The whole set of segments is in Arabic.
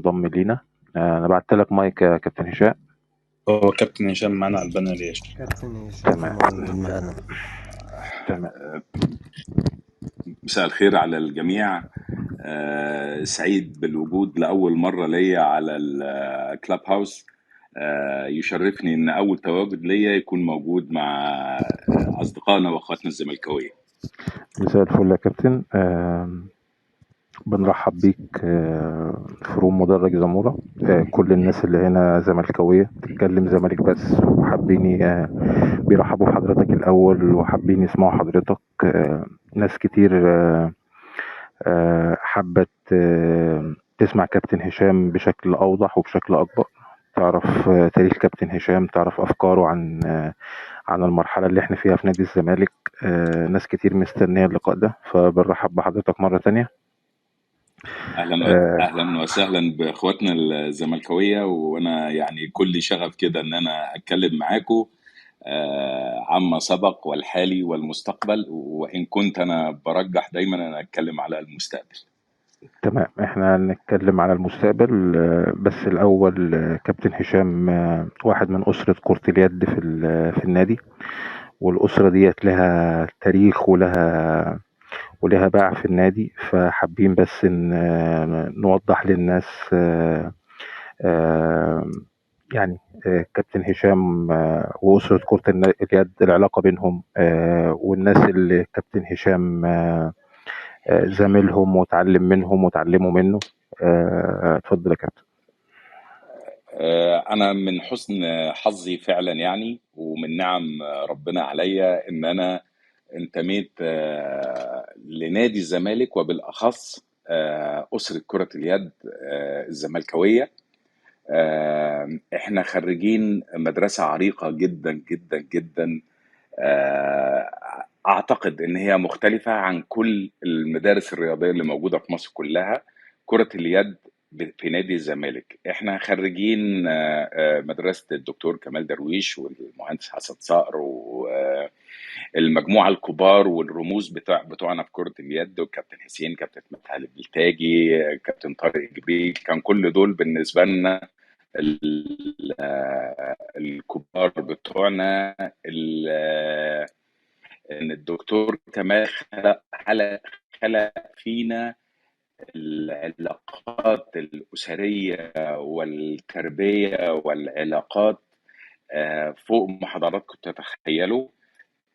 منضم لينا. انا بعت لك مايك يا كابتن هشام. هو كابتن هشام معانا على البنا ليش؟ كابتن هشام تمام منضم معنا. تمام. مساء الخير على الجميع. سعيد بالوجود لأول مرة ليا على الكلاب هاوس. يشرفني إن أول تواجد ليا يكون موجود مع أصدقائنا وأخواتنا الزملكاوية. مساء الفل يا كابتن. بنرحب بيك في روم مدرج زمورة. كل الناس اللي هنا زملكاوية تتكلم زمالك بس، وحابين بيرحبوا بحضرتك الأول وحابين يسمعوا حضرتك. ناس كتير حابة تسمع كابتن هشام بشكل أوضح وبشكل أكبر، تعرف تاريخ كابتن هشام، تعرف أفكاره عن المرحلة اللي احنا فيها في نادي الزمالك. ناس كتير مستنية اللقاء ده، فبنرحب بحضرتك مرة تانية. أهلا وسهلا بإخواتنا الزملكاوية، وأنا يعني كل شغف كده إن أنا أتكلم معاكم عما سبق والحالي والمستقبل، وإن كنت أنا برجح دايما أنا أتكلم على المستقبل. تمام، احنا هنتكلم على المستقبل. بس الأول كابتن هشام واحد من أسرة كرة اليد في النادي، والأسرة ديت لها تاريخ ولها باع في النادي. فحابين بس إن نوضح للناس يعني كابتن هشام وأسرة كرة اليد، العلاقة بينهم، والناس اللي كابتن هشام زاملهم وتعلم منهم وتعلموا منه. اتفضل يا كابتن. أنا من حسن حظي فعلا يعني، ومن نعم ربنا عليا إن أنا انتميت لنادي الزمالك، وبالأخص أسرة كرة اليد الزملكاوية. احنا خريجين مدرسة عريقة جدا جدا جدا. اعتقد ان هي مختلفة عن كل المدارس الرياضية اللي موجودة في مصر كلها. كرة اليد في نادي الزمالك احنا خريجين مدرسة الدكتور كمال درويش والمهندس حسن صقر والمجموعة الكبار والرموز بتوعنا في كرة اليد، وكابتن حسين، كابتن مدحت البلتاجي، كابتن طارق جبيل. كان كل دول بالنسبة لنا الكبار بتوعنا. ان الدكتور كمال خلق فينا العلاقات الأسرية والتربية والعلاقات فوق ما حضراتكم تتخيلوا.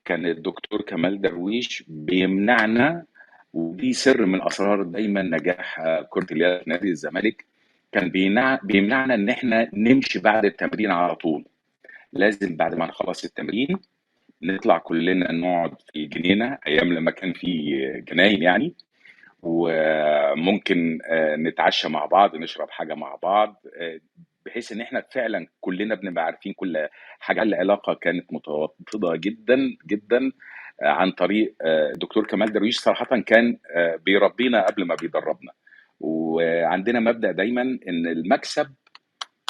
كان الدكتور كمال درويش بيمنعنا، ودي سر من أسرار دايما نجاح كرة اليد في نادي الزمالك. كان بيمنعنا ان احنا نمشي بعد التمرين على طول. لازم بعد ما نخلص التمرين نطلع كلنا نقعد في الجنينة، ايام لما كان في جناين يعني، وممكن نتعشى مع بعض، نشرب حاجة مع بعض، بحيث ان احنا فعلا كلنا بنبقى عارفين كل حاجة. العلاقة كانت متوطدة جدا جدا عن طريق الدكتور كمال درويش. صراحة كان بيربينا قبل ما بيدربنا، وعندنا مبدأ دايما ان المكسب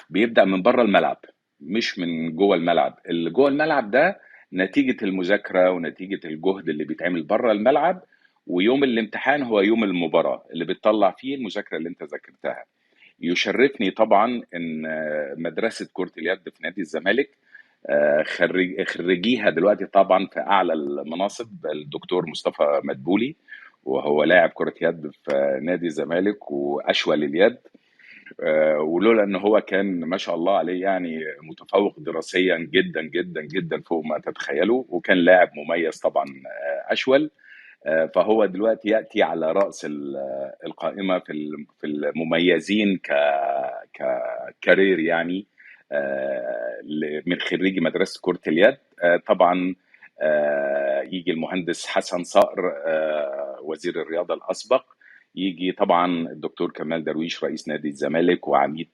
بيبدأ من بره الملعب مش من جوه الملعب. اللي جوه الملعب ده نتيجة المذاكرة ونتيجة الجهد اللي بيتعمل بره الملعب، ويوم الامتحان هو يوم المباراة اللي بتطلع فيه المذاكرة اللي انت ذاكرتها. يشرفني طبعا ان مدرسة كرة اليد في نادي الزمالك خريجيها دلوقتي طبعا في اعلى المناصب الدكتور مصطفى مدبولي، وهو لاعب كرة يد في نادي الزمالك واشول اليد. ولولا ان هو كان ما شاء الله عليه يعني متفوق دراسيا جدا جدا جدا فوق ما تتخيلوا، وكان لاعب مميز طبعا اشول. فهو دلوقتي ياتي على راس القائمه في المميزين ككارير يعني، من خريجي مدرسه كره اليد. طبعا يجي المهندس حسن صقر وزير الرياضه الاسبق، يجي طبعا الدكتور كمال درويش رئيس نادي الزمالك وعميد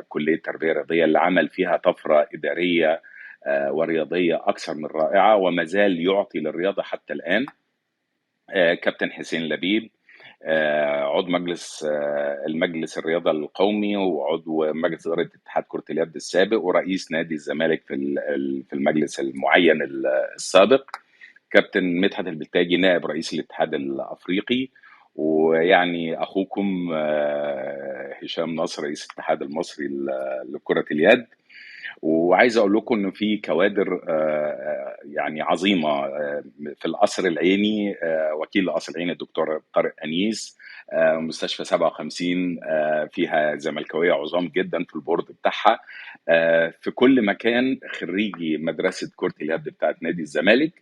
كليه التربيه الرياضيه اللي عمل فيها طفره اداريه ورياضيه اكثر من رائعه، وما زال يعطي للرياضه حتى الان. كابتن حسين لبيب عضو مجلس المجلس الرياضة القومي، وعضو مجلس إدارة اتحاد كرة اليد السابق، ورئيس نادي الزمالك في المجلس المعين السابق. كابتن مدحت البلتاجي نائب رئيس الاتحاد الأفريقي، ويعني اخوكم هشام نصر رئيس الاتحاد المصري لكرة اليد. وعايز اقول لكم ان في كوادر يعني عظيمه في القصر العيني. وكيل القصر العيني الدكتور طارق انيس، مستشفى 57 فيها زملكاويه عظام جدا في البورد بتاعها. في كل مكان خريجي مدرسه كره اليد بتاعت نادي الزمالك،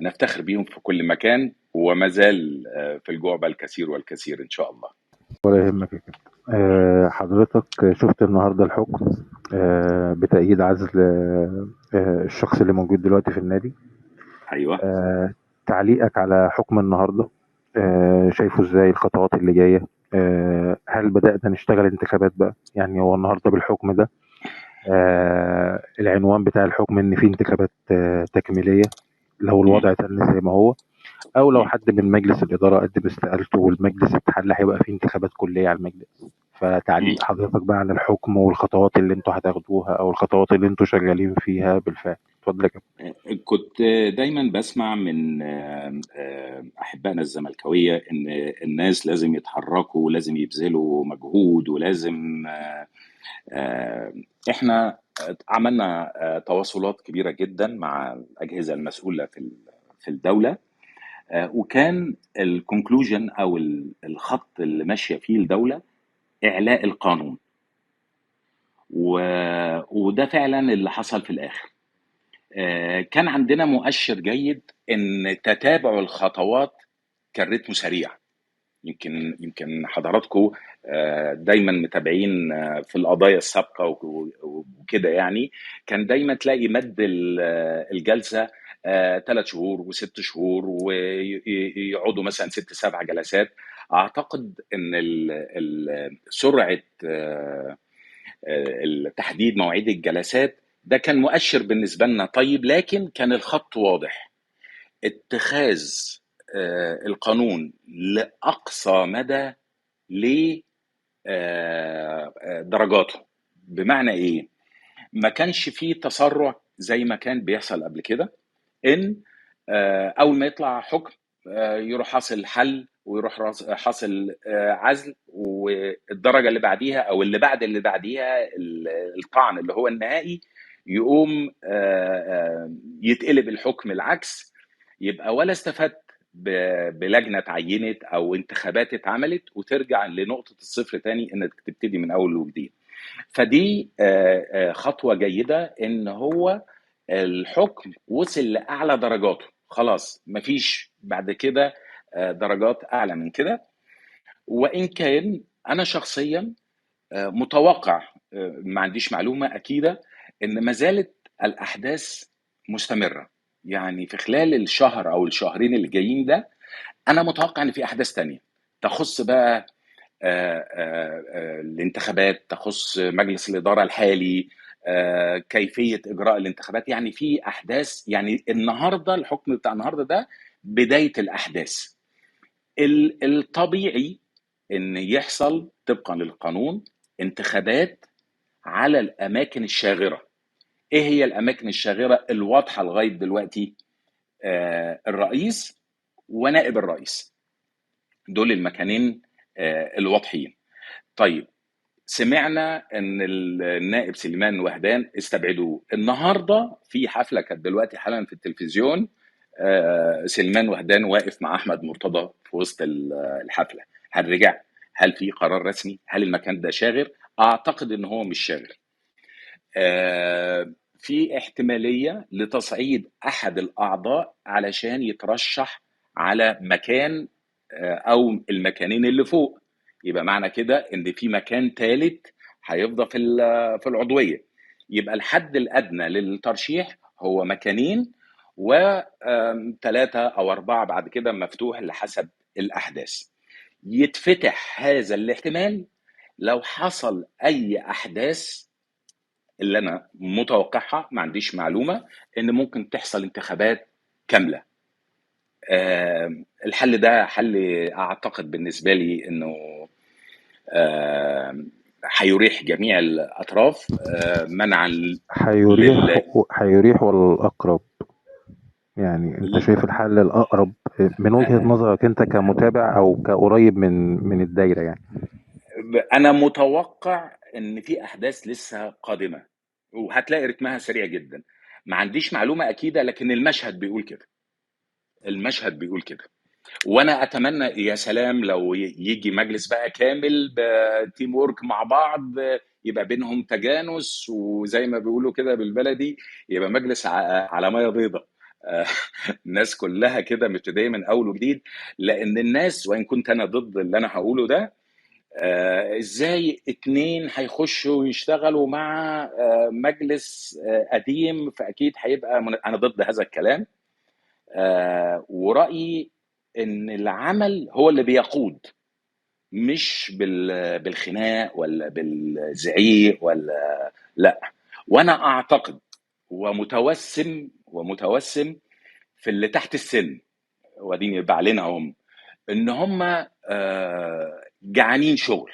نفتخر بيهم في كل مكان، وما زال في الجعبه الكثير والكثير ان شاء الله. ولا يهمك يا كابتن. حضرتك شفت النهارده الحكم بتأييد عزل الشخص اللي موجود دلوقتي في النادي. ايوه. تعليقك على حكم النهارده، شايفه ازاي الخطوات اللي جايه؟ هل بدأنا نشتغل انتخابات بقى؟ يعني هو النهارده بالحكم ده العنوان بتاع الحكم ان في انتخابات تكميليه لو الوضع تم زي ما هو، او لو حد من مجلس الاداره قدم استقالته والمجلس اتحل هيبقى في انتخابات كليه على المجلس. فتعليق حضرتك بقى على الحكم والخطوات اللي انتوا هتاخدوها او الخطوات اللي انتوا شغالين فيها بالفعل. اتفضل يا كابتن. كنت دايما بسمع من احبائنا الزملكاويه ان الناس لازم يتحركوا ولازم يبذلوا مجهود ولازم احنا عملنا تواصلات كبيره جدا مع الاجهزه المسؤوله في الدوله. وكان الكونكلوجن او الخط اللي ماشيه فيه الدوله اعلاء القانون، وده فعلا اللي حصل في الاخر. كان عندنا مؤشر جيد ان تتابع الخطوات كان رتمه سريع. يمكن حضراتكم دايما متابعين في القضايا السابقه وكده، يعني كان دايما تلاقي مد الجلسه 3 شهور و6 شهور، ويقعدوا مثلا 6-7 جلسات. اعتقد ان سرعه تحديد مواعيد الجلسات ده كان مؤشر بالنسبه لنا طيب، لكن كان الخط واضح. اتخاذ القانون لاقصى مدى لدرجاته. بمعنى ايه؟ ما كانش فيه تسرع زي ما كان بيحصل قبل كده، ان اول ما يطلع حكم يروح حاصل حل ويروح حاصل عزل، والدرجه اللي بعديها او اللي بعد اللي بعديها الطعن اللي هو النهائي يقوم يتقلب الحكم العكس. يبقى ولا استفدت بلجنه اتعينت او انتخابات اتعملت وترجع لنقطه الصفر تاني انك تبتدي من اول وجديد. فدي خطوه جيده ان هو الحكم وصل لاعلى درجاته، خلاص مفيش بعد كده درجات اعلى من كده. وان كان انا شخصيا متوقع، ما عنديش معلومه اكيده، ان ما زالت الاحداث مستمره. يعني في خلال الشهر او الشهرين اللي جايين ده انا متوقع ان في احداث تانية تخص بقى الانتخابات، تخص مجلس الاداره الحالي، كيفيه اجراء الانتخابات. يعني في احداث، يعني النهارده الحكم بتاع النهارده ده بدايه الاحداث. الطبيعي ان يحصل طبقا للقانون انتخابات على الاماكن الشاغره. ايه هي الاماكن الشاغره الواضحه لغايه دلوقتي؟ الرئيس ونائب الرئيس، دول المكانين الواضحين. طيب، سمعنا ان النائب سليمان وهدان استبعدوه. النهارده في حفله كانت دلوقتي حالا في التلفزيون، سليمان وهدان واقف مع احمد مرتضى في وسط الحفله. هل رجع؟ هل في قرار رسمي؟ هل المكان ده شاغر؟ اعتقد ان هو مش شاغر. في احتماليه لتصعيد احد الاعضاء علشان يترشح على مكان او المكانين اللي فوق. يبقى معنى كده ان في مكان ثالث هيفضى في العضويه. يبقى الحد الادنى للترشيح هو مكانين، و3 أو 4 بعد كده مفتوح لحسب الاحداث. يتفتح هذا الاحتمال لو حصل اي احداث، اللي انا متوقعها، ما عنديش معلومه، ان ممكن تحصل انتخابات كامله. الحل ده حل اعتقد بالنسبه لي انه هيريح جميع الاطراف منعا هيريح ولا الأقرب؟ يعني أنت شايف الحل الأقرب من وجهة آه، نظرك انت كمتابع او كقريب من الدايرة يعني؟ انا متوقع ان في احداث لسه قادمه، وهتلاقي رتمها سريع جدا. ما عنديش معلومه اكيده، لكن المشهد بيقول كده. المشهد بيقول كده. وانا اتمنى يا سلام لو يجي مجلس بقى كامل بتيم وورك مع بعض، يبقى بينهم تجانس، وزي ما بيقولوا كده بالبلدي يبقى مجلس على ميه بيضاء. آه، الناس كلها كده مبتدئه من اول وجديد. لان الناس، وان كنت انا ضد اللي انا هقوله ده، ازاي اتنين هيخشوا يشتغلوا مع مجلس قديم؟ فاكيد هيبقى انا ضد هذا الكلام. ورأيي ان العمل هو اللي بيقود، مش بالخناق ولا بالزعيق ولا لا. وانا اعتقد ومتوسم في اللي تحت السن، واديني بعلنهم ان هم جعانين شغل.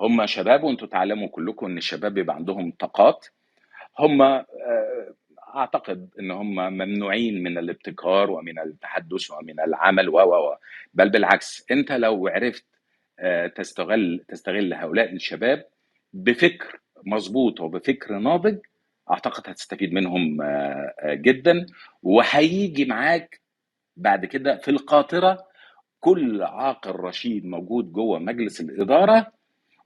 هم شباب، وانتوا تعلموا كلكم ان الشباب بيبقى عندهم طاقات. هم اعتقد ان هم ممنوعين من الابتكار ومن التحدث ومن العمل بل بالعكس، انت لو عرفت تستغل هؤلاء الشباب بفكر مظبوط وبفكر ناضج، اعتقد هتستفيد منهم جدا. وهيجي معاك بعد كده في القاطرة كل عاقل رشيد موجود جوه مجلس الإدارة،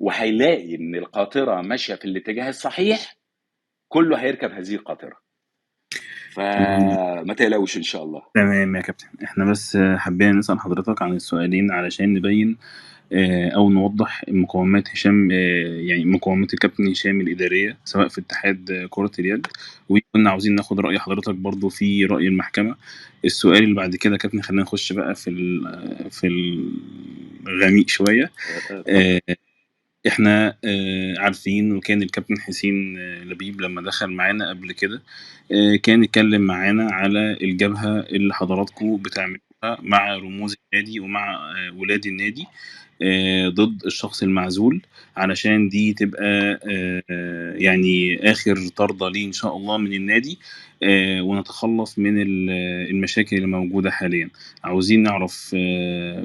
وهيلاقي ان القاطرة ماشية في الاتجاه الصحيح، كله هيركب هذه القاطرة. تمام. فما تقلقوش ان شاء الله. تمام يا كابتن، احنا بس حبينا نسأل حضرتك عن السؤالين علشان نبين او نوضح مقومات هشام، يعني مقومات الكابتن هشام الإدارية سواء في اتحاد كرة اليد. وكنا عاوزين ناخد رأي حضرتك برضو في رأي المحكمة. السؤال اللي بعد كده يا كابتن، خلينا نخش بقى في الغميق شوية. اتفضل. آه، احنا عارفين، وكان الكابتن حسين لبيب لما دخل معانا قبل كده كان يتكلم معانا على الجبهة اللي حضراتكم بتعملوها مع رموز النادي ومع ولاد النادي ضد الشخص المعزول، علشان دي تبقى يعني آخر طردة ليه إن شاء الله من النادي، ونتخلص من المشاكل اللي موجودة حاليا. عاوزين نعرف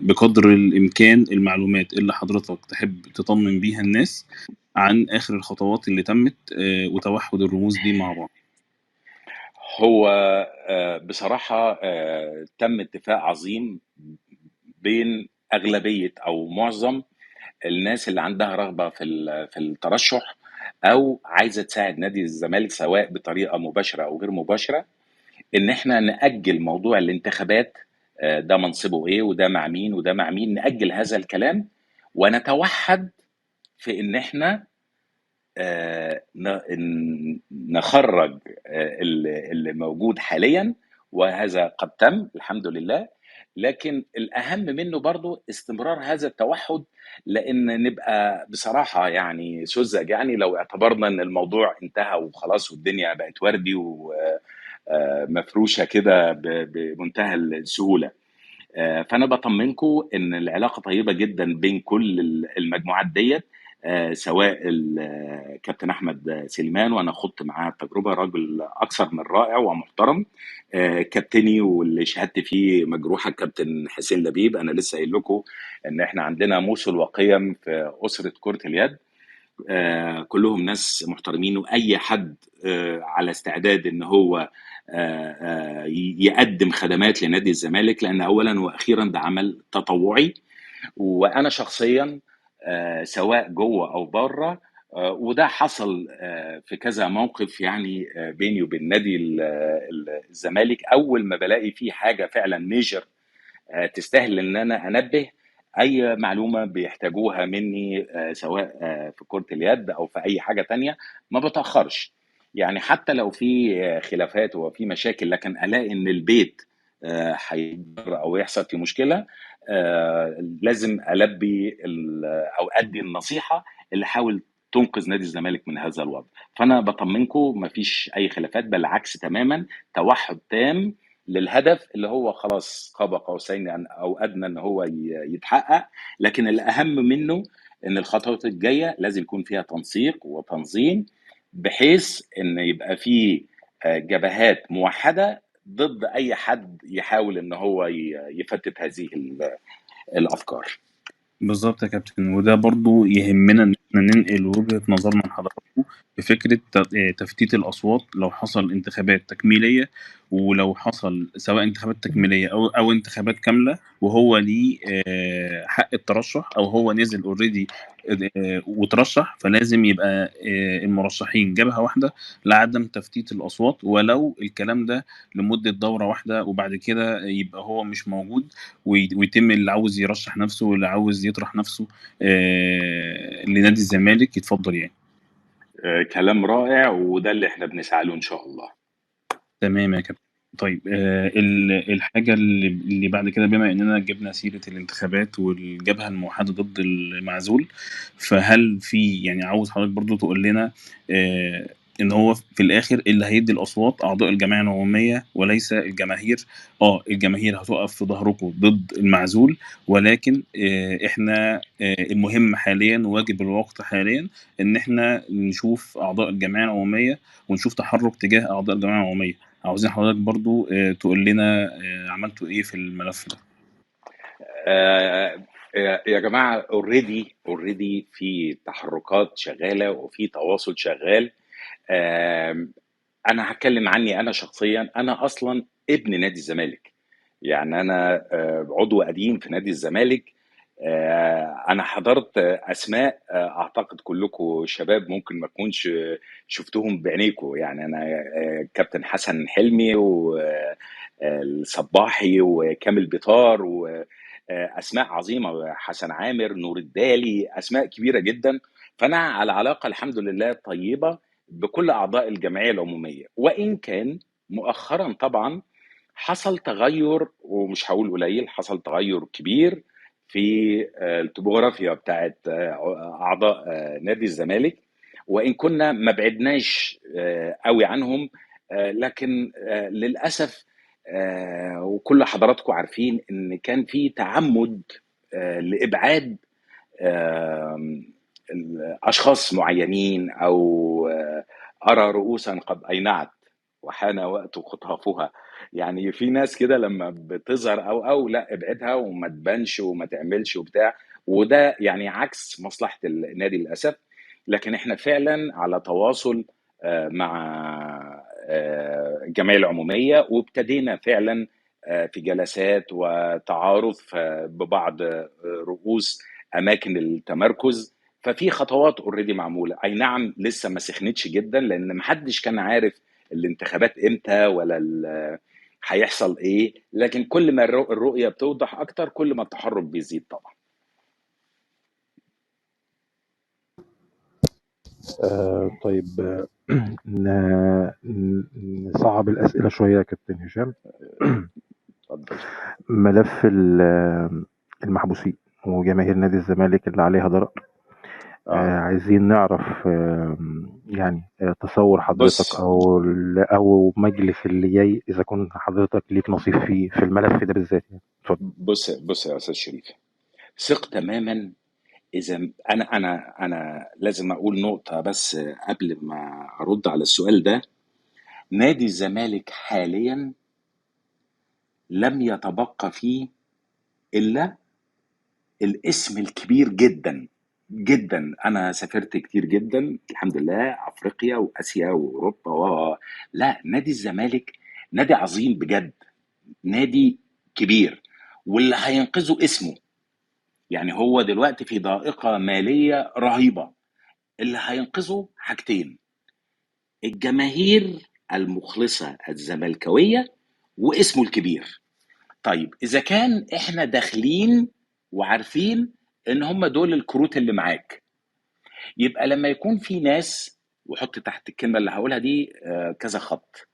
بقدر الإمكان المعلومات اللي حضرتك تحب تطمن بيها الناس عن آخر الخطوات اللي تمت وتوحد الرموز دي مع بعض. هو بصراحة تم اتفاق عظيم بين أغلبية أو معظم الناس اللي عندها رغبة في الترشح، أو عايزة تساعد نادي الزمالك سواء بطريقة مباشرة أو غير مباشرة، إن إحنا نأجل موضوع الانتخابات. ده منصبه إيه، وده مع مين، وده مع مين. نأجل هذا الكلام ونتوحد في إن إحنا نخرج اللي موجود حاليا، وهذا قد تم الحمد لله. لكن الأهم منه برضو استمرار هذا التوحد، لأن نبقى بصراحة يعني سذج يعني لو اعتبرنا أن الموضوع انتهى وخلاص والدنيا بقت وردي ومفروشة كده بمنتهى السهولة. فانا بطمنكم ان العلاقه طيبه جدا بين كل المجموعات ديت. سواء كابتن احمد سليمان، وانا خضت معاه التجربه، راجل اكثر من رائع ومحترم. كابتني واللي شهادتي فيه مجروحه كابتن حسين لبيب. انا لسه قايل لكم ان احنا عندنا موصل وقيم في اسره كره اليد. كلهم ناس محترمين، واي حد على استعداد ان هو يقدم خدمات لنادي الزمالك، لان اولا واخيرا ده عمل تطوعي. وانا شخصيا سواء جوه او بره، وده حصل في كذا موقف يعني بيني وبين نادي الزمالك. اول ما بلاقي فيه حاجه فعلا ميجر تستاهل ان انا انبه، اي معلومه بيحتاجوها مني سواء في كره اليد او في اي حاجه تانية، ما بتاخرش. يعني حتى لو في خلافات وفي مشاكل، لكن الاقي ان البيت هيضر او يحصل في مشكله، لازم البي او ادي النصيحه اللي حاول تنقذ نادي الزمالك من هذا الوضع. فانا بطمنكم مفيش اي خلافات، بل العكس تماما، توحد تام للهدف اللي هو خلاص قاب قوسين او ادنى ان هو يتحقق. لكن الاهم منه ان الخطوات الجايه لازم يكون فيها تنسيق وتنظيم، بحيث ان يبقى في جبهات موحده ضد اي حد يحاول ان هو يفتت هذه الافكار. بالظبط يا كابتن، وده برضو يهمنا ان احنا ننقل وجهة نظرنا لحضراتكم في فكرة تفتيت الأصوات لو حصل انتخابات تكميلية، ولو حصل سواء انتخابات تكميلية أو انتخابات كاملة وهو ليه حق الترشح، أو هو نزل اوريدي وترشح، فلازم يبقى المرشحين جبهة واحدة لعدم تفتيت الأصوات، ولو الكلام ده لمدة دورة واحدة، وبعد كده يبقى هو مش موجود، ويتم اللي عاوز يرشح نفسه واللي عاوز يطرح نفسه لنادي الزمالك يتفضل يعني. كلام رائع، وده اللي احنا بنسعى له ان شاء الله. تمام يا كابتن. طيب الحاجة اللي بعد كده، بما إننا جبنا سيرة الانتخابات والجبهة الموحدة ضد المعزول، فهل في يعني عاوز حضرتك برضو تقول لنا إن هو في الآخر اللي هيدي الأصوات أعضاء الجمعية العمومية وليس الجماهير؟ الجماهير هتقف في ظهركم ضد المعزول، ولكن إحنا المهم حاليا واجب الوقت حاليا إن إحنا نشوف أعضاء الجمعية العمومية ونشوف تحرك تجاه أعضاء الجمعية العمومية. عاوزين حضرتك برضو تقول لنا عملتوا ايه في الملف ده. آه، يا جماعه، اوريدي في تحركات شغاله وفي تواصل شغال. انا هتكلم عني انا شخصيا، انا اصلا ابن نادي الزمالك. يعني انا عضو قديم في نادي الزمالك. انا حضرت اسماء، اعتقد كلكم شباب ممكن ما تكونش شفتهم بعينيكم. يعني انا كابتن حسن حلمي والصباحي وكامل بيطار واسماء عظيمه، حسن عامر، نور الدالي، اسماء كبيره جدا. فانا على علاقه الحمد لله طيبه بكل اعضاء الجمعيه العموميه، وان كان مؤخرا طبعا حصل تغير، ومش هقول قليل، حصل تغير كبير في التopography بتاعت اعضاء نادي الزمالك. وان كنا ما بعدناش قوي عنهم، لكن للاسف وكل حضراتكم عارفين ان كان في تعمد لابعاد آم، اشخاص معينين، او ارى رؤوسا قد اينعت وحان وقت خطافها. يعني في ناس كده لما بتظهر او لا ابعدها وما تبانش وما تعملش وبتاع، وده يعني عكس مصلحة النادي للاسف. لكن احنا فعلا على تواصل مع الجمعية العمومية، وابتدينا فعلا في جلسات وتعارف ببعض رؤوس اماكن التمركز. ففي خطوات اوريدي معموله، اي نعم لسه ما سخنتش جدا، لان محدش كان عارف الانتخابات امتى ولا هيحصل ايه. لكن كل ما الرؤيه بتوضح اكتر، كل ما التحرك بيزيد طبعا. طيب، نصعب الأسئلة شوية يا كابتن هشام. اتفضل. ملف المحبوسين وجماهير نادي الزمالك اللي عليها ضرر. عايزين نعرف يعني تصور حضرتك بص أو مجلس اللي جاي، إذا كنت حضرتك ليك نصيب فيه في الملف ده بالذات يعني. اتفضل. بص يا استاذ شريف، ثق تماما. اذا انا لازم اقول نقطه بس قبل ما ارد على السؤال ده. نادي الزمالك حاليا لم يتبقى فيه الا الاسم الكبير جدا جدا. انا سافرت كتير جدا الحمد لله، افريقيا واسيا واوروبا لا، نادي الزمالك نادي عظيم بجد، نادي كبير، واللي هينقذه اسمه. يعني هو دلوقتي في ضائقة مالية رهيبة، اللي هينقذه حاجتين: الجماهير المخلصة الزملكاوية واسمه الكبير. طيب اذا كان احنا داخلين وعارفين ان هم دول الكروت اللي معاك، يبقى لما يكون في ناس، وحط تحت الكلمه اللي هقولها دي كذا خط،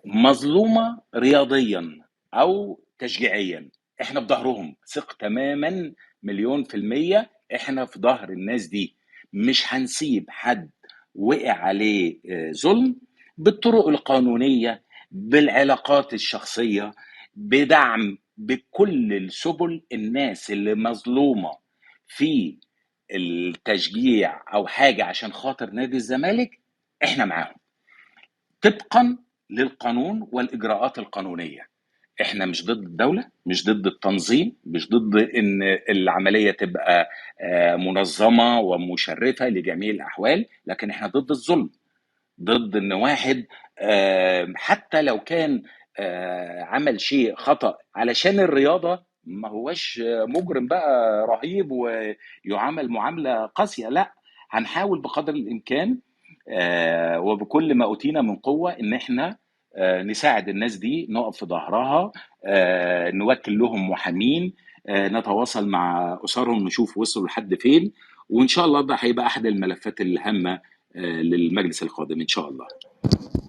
مظلومه رياضيا او تشجيعيا، احنا في ظهرهم. ثق تماما، مليون في المية احنا في ظهر الناس دي. مش هنسيب حد وقع عليه ظلم، بالطرق القانونية، بالعلاقات الشخصية، بدعم، بكل السبل. الناس اللي مظلومة في التشجيع او حاجة عشان خاطر نادي الزمالك، احنا معاهم طبقا للقانون والإجراءات القانونية. احنا مش ضد الدولة، مش ضد التنظيم، مش ضد ان العملية تبقى منظمة ومشرفة لجميع الأحوال، لكن احنا ضد الظلم، ضد ان واحد حتى لو كان عمل شيء خطأ علشان الرياضة ما هوش مجرم بقى رهيب ويعامل معاملة قاسية. لا، هنحاول بقدر الإمكان وبكل ما أوتينا من قوة إن إحنا نساعد الناس دي، نقف في ظهرها، نوكل لهم محامين، نتواصل مع أسرهم نشوف وصلوا لحد فين، وإن شاء الله ده هيبقى أحد الملفات الهامة للمجلس القادم إن شاء الله.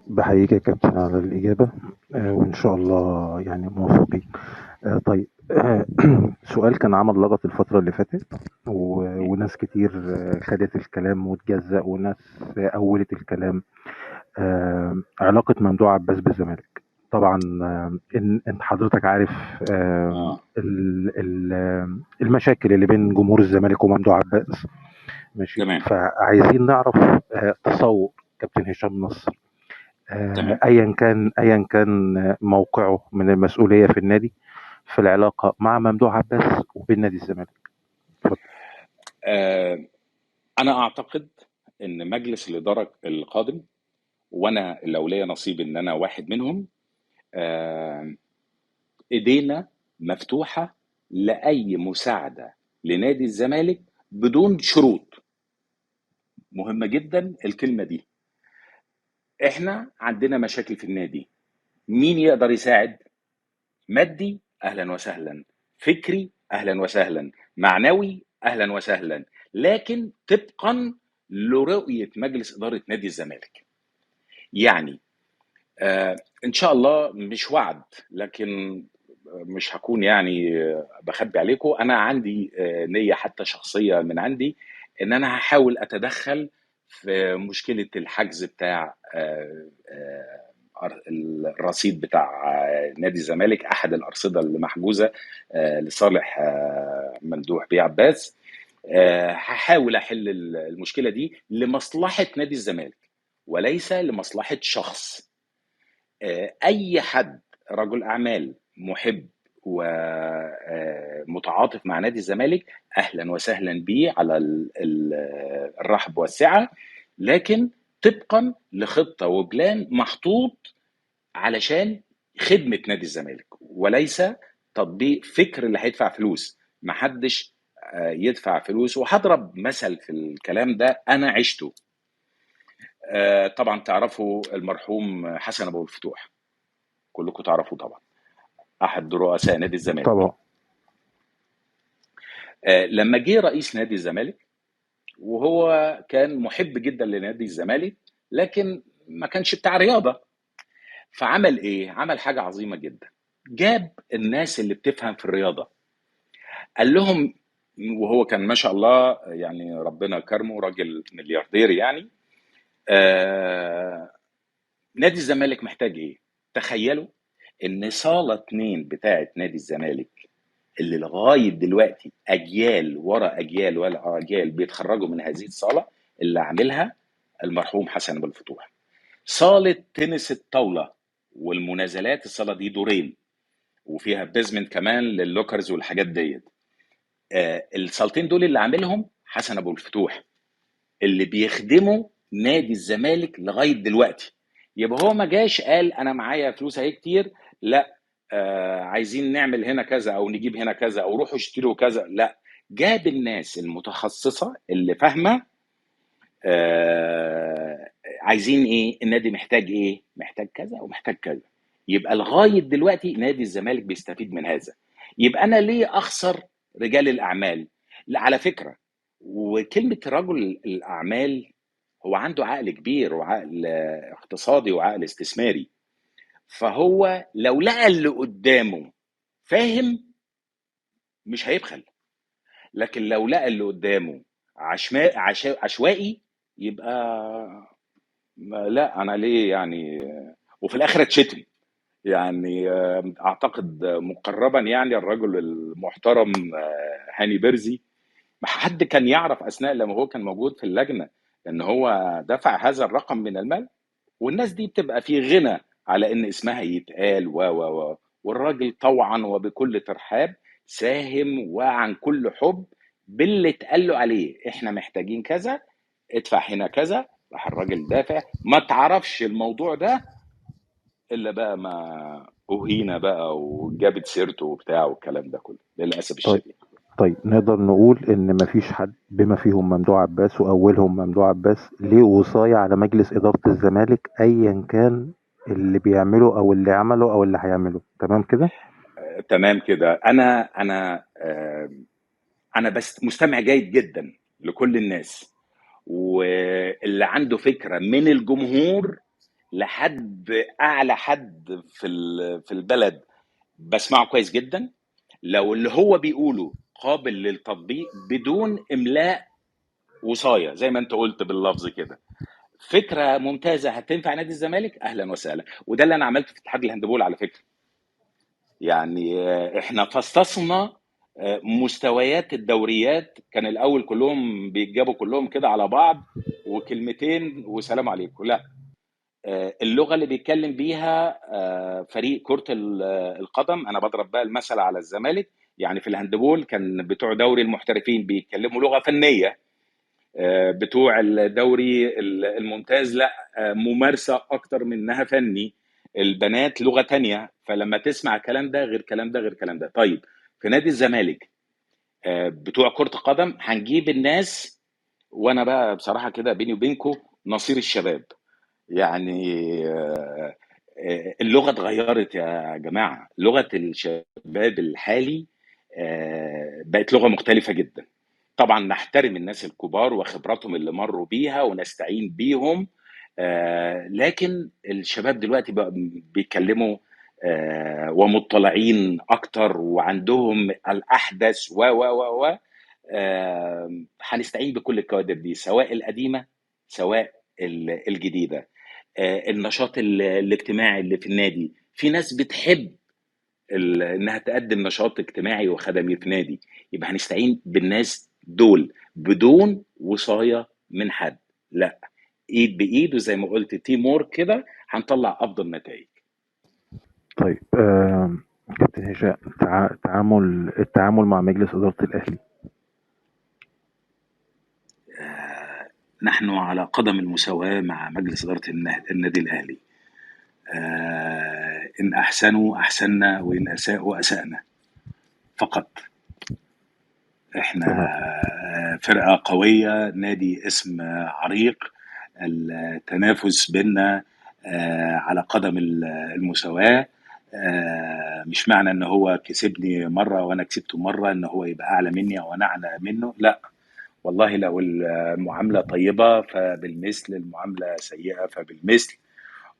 بحييك يا كابتن على الإجابة، وإن شاء الله يعني موفقين. طيب، سؤال كان عمل لغط الفترة اللي فاتت، وناس كتير خدت الكلام واتجزأ، وناس أولت الكلام. علاقة ممدوح عباس بالزمالك. طبعا انت حضرتك عارف المشاكل اللي بين جمهور الزمالك وممدوح عباس. ماشي، تمام. فعايزين نعرف تصور كابتن هشام نصر، تمام. ايا كان موقعه من المسؤولية في النادي، في العلاقة مع ممدوح عباس وبين نادي الزمالك. اتفضل. أنا أعتقد إن مجلس الإدارة القادم، وأنا لو ليا نصيب إن أنا واحد منهم، إيدينا مفتوحة لأي مساعدة لنادي الزمالك بدون شروط. مهمة جدا الكلمة دي. إحنا عندنا مشاكل في النادي، مين يقدر يساعد؟ مادي أهلا وسهلا، فكري أهلا وسهلا، معنوي أهلا وسهلا، لكن طبقا لرؤية مجلس إدارة نادي الزمالك. يعني إن شاء الله مش وعد، لكن مش هكون يعني بخبي عليكم. أنا عندي نية حتى شخصية من عندي إن أنا هحاول أتدخل في مشكلة الحجز بتاع الرصيد بتاع نادي الزمالك، أحد الأرصدة اللي محجوزة لصالح ممدوح بيه عباس. هحاول أحل المشكلة دي لمصلحة نادي الزمالك وليس لمصلحة شخص. أي حد رجل أعمال محب ومتعاطف مع نادي الزمالك أهلا وسهلا بيه على الرحب والسعة، لكن طبقا لخطة وبلان محطوط علشان خدمة نادي الزمالك، وليس تطبيق فكر اللي هيدفع فلوس. محدش يدفع فلوس. وهضرب مثل في الكلام ده أنا عشته. طبعا تعرفوا المرحوم حسن أبو الفتوح، كلكم تعرفوه طبعا، احد رؤساء نادي الزمالك. طبعا. لما جه رئيس نادي الزمالك، وهو كان محب جدا لنادي الزمالك لكن ما كانش بتاع رياضه، فعمل ايه؟ عمل حاجه عظيمه جدا. جاب الناس اللي بتفهم في الرياضه، قال لهم، وهو كان ما شاء الله يعني ربنا كرمه راجل ملياردير يعني. نادي الزمالك محتاج ايه؟ تخيلوا ان صاله 2 بتاعه نادي الزمالك اللي لغايه دلوقتي اجيال ورا اجيال ورا اجيال بيتخرجوا من هذه الصاله اللي عاملها المرحوم حسن ابو الفتوح. صاله تنس الطاوله والمنازلات، الصاله دي دورين وفيها بيزمنت كمان للوكرز والحاجات ديت. الصالتين دول اللي عاملهم حسن ابو الفتوح، اللي بيخدموا نادي الزمالك لغايه دلوقتي. يبقى هو ما جاش قال انا معايا فلوس اهي كتير، لا عايزين نعمل هنا كذا او نجيب هنا كذا او روحوا اشتروا كذا، لا، جاب الناس المتخصصه اللي فاهمه عايزين ايه، النادي محتاج ايه، محتاج كذا ومحتاج كذا. يبقى لغايه دلوقتي نادي الزمالك بيستفيد من هذا. يبقى انا ليه اخسر رجال الاعمال؟ لا، على فكره، وكلمه رجل الاعمال هو عنده عقل كبير وعقل اقتصادي وعقل استثماري، فهو لو لقى اللي قدامه فاهم مش هيبخل. لكن لو لقى اللي قدامه عشوائي يبقى لا، انا ليه يعني؟ وفي الاخر اتشتم يعني. اعتقد مقربا يعني الرجل المحترم هاني بيرزي، ما حد كان يعرف اثناء لما هو كان موجود في اللجنه ان هو دفع هذا الرقم من المال. والناس دي بتبقى في غنى على ان اسمها يتقال و والراجل طوعا وبكل ترحاب ساهم وعن كل حب باللي اتقال له عليه، احنا محتاجين كذا، ادفع هنا كذا، راح الراجل دافع. ما تعرفش الموضوع ده الا بقى ما اهينا بقى وجابت سيرته وبتاع والكلام ده كله للاسف طيب الشديد. طيب نقدر نقول ان مفيش حد بما فيهم ممدوح عباس واولهم ممدوح عباس ليه وصاية على مجلس ادارة الزمالك ايا كان اللي بيعمله او اللي عمله او اللي هيعمله. تمام كده؟ تمام كده. انا بس مستمع جيد جدا لكل الناس، واللي عنده فكره من الجمهور لحد اعلى حد في البلد بسمعه كويس جدا. لو اللي هو بيقوله قابل للتطبيق بدون املاء وصايه زي ما انت قلت باللفظ كده، فكره ممتازه هتنفع نادي الزمالك، اهلا وسهلا. وده اللي انا عملته في اتحاد الهاندبول على فكره. يعني احنا فصصنا مستويات الدوريات. كان الاول كلهم بيتجابوا كلهم كده على بعض وكلمتين وسلام عليكم، لا. اللغه اللي بيتكلم بيها فريق كره القدم، انا بضرب بقى المثل على الزمالك. يعني في الهاندبول كان بتوع دوري المحترفين بيتكلموا لغه فنيه، بتوع الدوري الممتاز لا، ممارسه اكتر منها فني. البنات لغه تانية، فلما تسمع الكلام ده غير كلام ده غير كلام ده. طيب في نادي الزمالك بتوع كره قدم هنجيب الناس، وانا بقى بصراحه كده بيني وبينكم نصير الشباب. يعني اللغه اتغيرت يا جماعه، لغه الشباب الحالي بقت لغه مختلفه جدا. طبعا نحترم الناس الكبار وخبراتهم اللي مروا بيها ونستعين بيهم، لكن الشباب دلوقتي بقى بيتكلموا ومطلعين اكتر وعندهم الاحدث و هنستعين بكل الكوادر دي سواء القديمه سواء الجديده. النشاط الاجتماعي اللي في النادي، في ناس بتحب انها تقدم نشاط اجتماعي وخدمي في نادي، يبقى هنستعين بالناس دول بدون وصايه من حد، لا، ايد بايد وزي ما قلت تيم وورك كده هنطلع افضل نتائج. طيب كابتن هشام، التعامل مع مجلس ادارة الاهلي. نحن على قدم المساواة مع مجلس إدارة النادي الأهلي. إن أحسنوا أحسننا وإن أساءوا أسأنا فقط. إحنا تمام. فرقة قوية، نادي اسم عريق، التنافس بيننا على قدم المساواة. مش معنى ان هو كسبني مرة وانا كسبته مرة ان هو يبقى اعلى مني او انا اعلى منه، لا والله. لو المعاملة طيبة فبالمثل، المعاملة سيئة فبالمثل.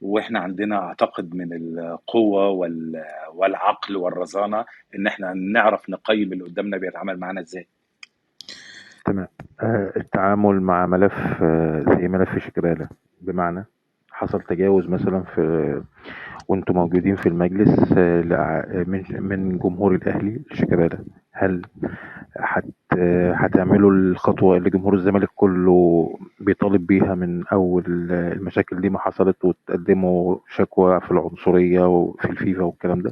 واحنا عندنا اعتقد من القوة والعقل والرزانة ان احنا نعرف نقيم اللي قدامنا بيتعامل معانا ازاي. تمام. التعامل مع ملف زي ملف شيكابالا، بمعنى حصل تجاوز مثلا وانتم موجودين في المجلس من جمهور الاهلي لشيكابالا، هل هت هتعملوا الخطوة اللي جمهور الزمالك كله بيطالب بيها من أول المشاكل دي ما حصلت، وتقدموا شكوى في العنصرية وفي الفيفا والكلام ده،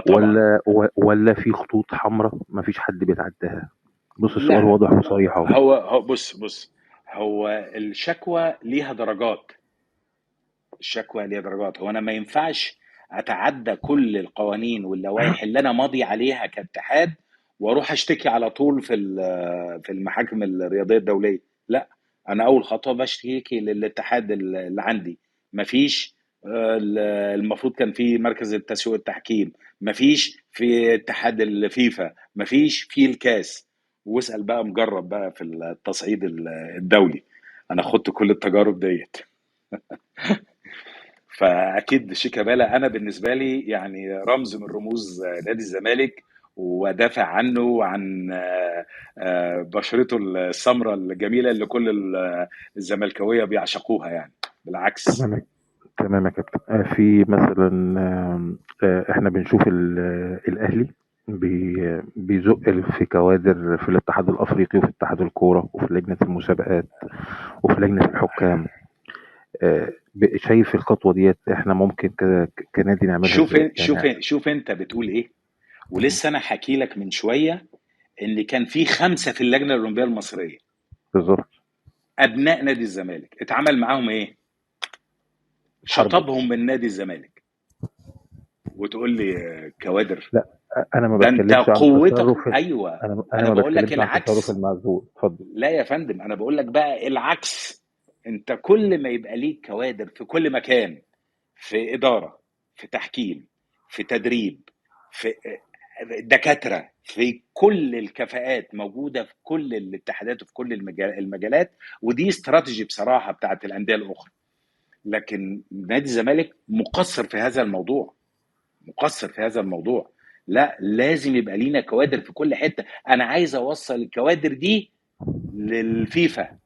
طبعا. ولا في خطوط حمراء مفيش حد بيتعداها؟ بص السؤال لا، واضح وصريح اهو. هو بص، هو الشكوى ليها درجات. الشكوى ليها درجات. هو انا ما ينفعش اتعدى كل القوانين واللوائح اللي انا ماضي عليها كاتحاد واروح اشتكي على طول في المحاكم الرياضيه الدوليه. لا، انا اول خطوه بشتكي للاتحاد اللي عندي. مفيش المفروض كان في مركز التسويق التحكيم، مفيش في اتحاد الفيفا، مفيش في الكاس. واسال بقى مجرب بقى في التصعيد الدولي. انا خدت كل التجارب ديت. فاكيد شيكابالا انا بالنسبه لي يعني رمز من رموز نادي الزمالك، ودافع عنه وعن بشرته السمراء الجميله اللي كل الزملكاويه بيعشقوها يعني. بالعكس. تمام. تمام يا كابتن. في مثلا احنا بنشوف الاهلي بيزق في كوادر في الاتحاد الافريقي وفي اتحاد الكوره وفي لجنه المسابقات وفي لجنه الحكام. شايف الخطوة ديت احنا ممكن كنادي نعملها شوف ازاي شوف يعني؟ شوف انت بتقول ايه. ولسه انا حكي لك من شويه ان كان في 5 في اللجنه الاولمبيه المصريه بالظبط. ابناء نادي الزمالك، اتعمل معاهم ايه؟ حرب. شطبهم من نادي الزمالك. وتقول لي كوادر؟ لا، انا ما ده انت بتكلمش عن قوتك. تصرف. ايوه، انا انا ما بقول لك بتكلمش عن تصرف العكس. المعزول. اتفضل. لا يا فندم، انا بقول لك بقى العكس. انت كل ما يبقى ليك كوادر في كل مكان، في اداره، في تحكيم، في تدريب، في دكاتره، في كل الكفاءات موجوده في كل الاتحادات وفي كل المجالات. ودي استراتيجي بصراحه بتاعت الانديه الاخرى. لكن نادي الزمالك مقصر في هذا الموضوع، مقصر في هذا الموضوع. لا، لازم يبقى لينا كوادر في كل حته. انا عايز اوصل الكوادر دي للفيفا،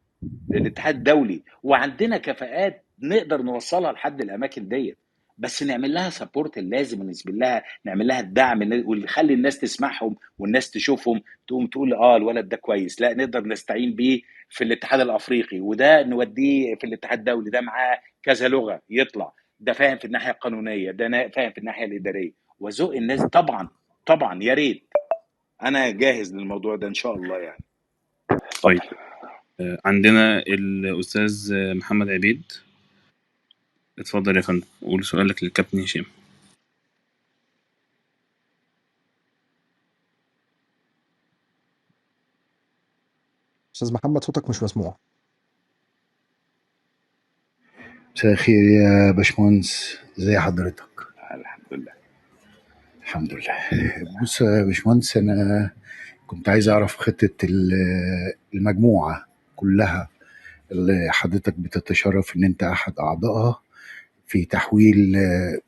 للاتحاد الدولي، وعندنا كفاءات نقدر نوصلها لحد الاماكن ديت. بس نعمل لها سبورت اللازم، ونسبل لها، نعمل لها الدعم ونخلي الناس تسمعهم والناس تشوفهم، تقوم تقول اه الولد ده كويس، لا نقدر نستعين بيه في الاتحاد الافريقي، وده نوديه في الاتحاد الدولي، ده معاه كذا لغه يطلع، ده فاهم في الناحيه القانونيه، ده فاهم في الناحيه الاداريه، وذوق الناس. طبعا طبعا يا ريت، انا جاهز للموضوع ده ان شاء الله يعني. اتفضل. طيب، عندنا الأستاذ محمد عبيد. اتفضل يا فندم، قول سؤالك للكابتن هشام. استاذ محمد صوتك مش مسموع. مساء الخير يا باشمهندس، ازي حضرتك؟ الحمد لله. الحمد لله. بص يا باشمهندس، انا كنت عايز اعرف خطة المجموعة كلها اللي حضرتك بتتشرف ان انت احد اعضائها في تحويل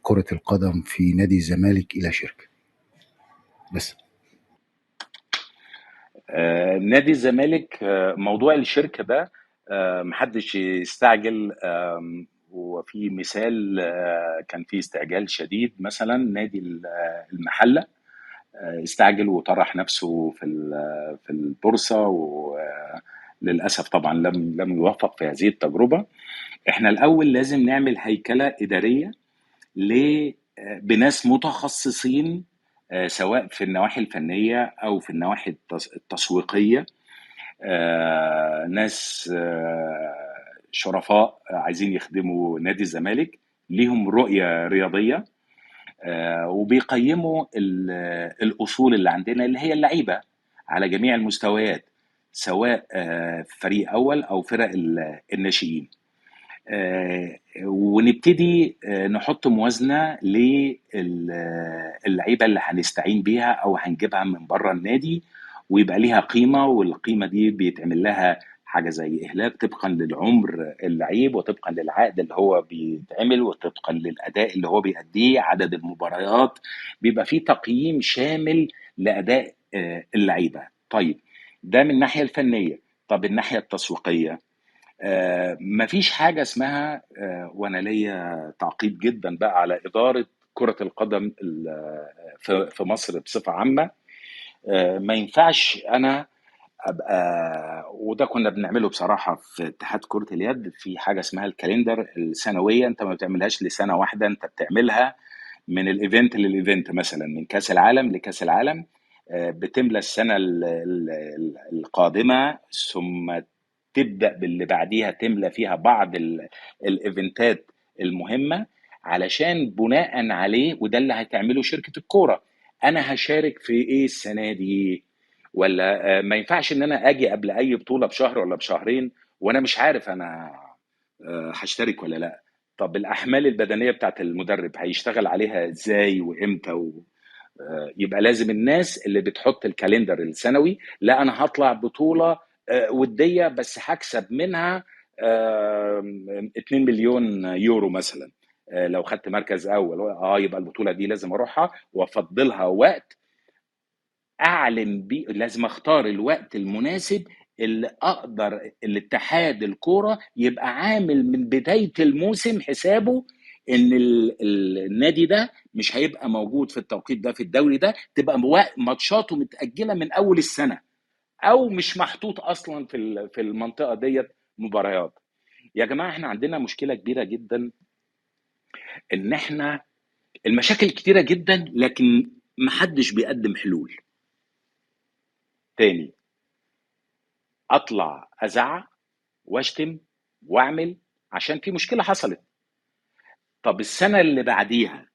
كرة القدم في نادي الزمالك الى شركة بس. نادي الزمالك، موضوع الشركة ده محدش يستعجل. وفي مثال كان في استعجال شديد، مثلا نادي المحلة استعجل وطرح نفسه في البورصة، وللأسف طبعا لم يوفق في هذه التجربة. احنا الأول لازم نعمل هيكلة إدارية بناس متخصصين، سواء في النواحي الفنية أو في النواحي التسويقية. ناس شرفاء عايزين يخدموا نادي الزمالك، ليهم رؤية رياضية، وبيقيموا الأصول اللي عندنا اللي هي اللعيبة على جميع المستويات، سواء فريق أول أو فرق الناشئين. ونبتدي نحط موازنة للعيبة اللي هنستعين بيها أو هنجيبها من بره النادي، ويبقى ليها قيمة، والقيمة دي بيتعمل لها حاجة زي إهلاك طبقا للعمر اللعيب، وطبقا للعقد اللي هو بيتعمل، وطبقا للأداء اللي هو بيأديه، عدد المباريات. بيبقى فيه تقييم شامل لأداء اللعيبة. طيب، ده من الناحية الفنية. طب الناحية التسويقية، مفيش حاجة اسمها وأنا ليا تعقيب جدا بقى على إدارة كرة القدم في مصر بصفة عامة. ما ينفعش أنا أبقى، وده كنا بنعمله بصراحة في اتحاد كرة اليد، في حاجة اسمها الكالندر السنوية. أنت ما بتعملهاش لسنة واحدة، أنت بتعملها من الايفنت للايفنت، مثلا من كاس العالم لكاس العالم. بتملى السنة القادمة، ثم تبدأ باللي بعديها تملى فيها بعض الايفنتات المهمة، علشان بناء عليه، وده اللي هتعمله شركة الكورة. انا هشارك في ايه السنة دي؟ ولا ما ينفعش ان انا اجي قبل اي بطولة بشهر ولا بشهرين وانا مش عارف انا هشترك ولا لا. طب الاحمال البدنية بتاعت المدرب هيشتغل عليها ازاي وامتى يبقى لازم الناس اللي بتحط الكالندر السنوي، لا انا هطلع بطولة ودية بس هكسب منها 2 مليون يورو مثلا، لو خدت مركز اول، يبقى البطولة دي لازم اروحها وافضلها وقت اعلن بيه. لازم اختار الوقت المناسب اللي اقدر الاتحاد الكوره يبقى عامل من بدايه الموسم حسابه ان النادي ده مش هيبقى موجود في التوقيت ده في الدوري ده، تبقى ماتشاته متاجله من اول السنه، او مش محطوط اصلا في المنطقه ديت مباريات. يا جماعه احنا عندنا مشكله كبيره جدا، ان احنا المشاكل كتيره جدا لكن محدش بيقدم حلول. تاني، اطلع ازعق واشتم واعمل عشان في مشكله حصلت، طب السنه اللي بعديها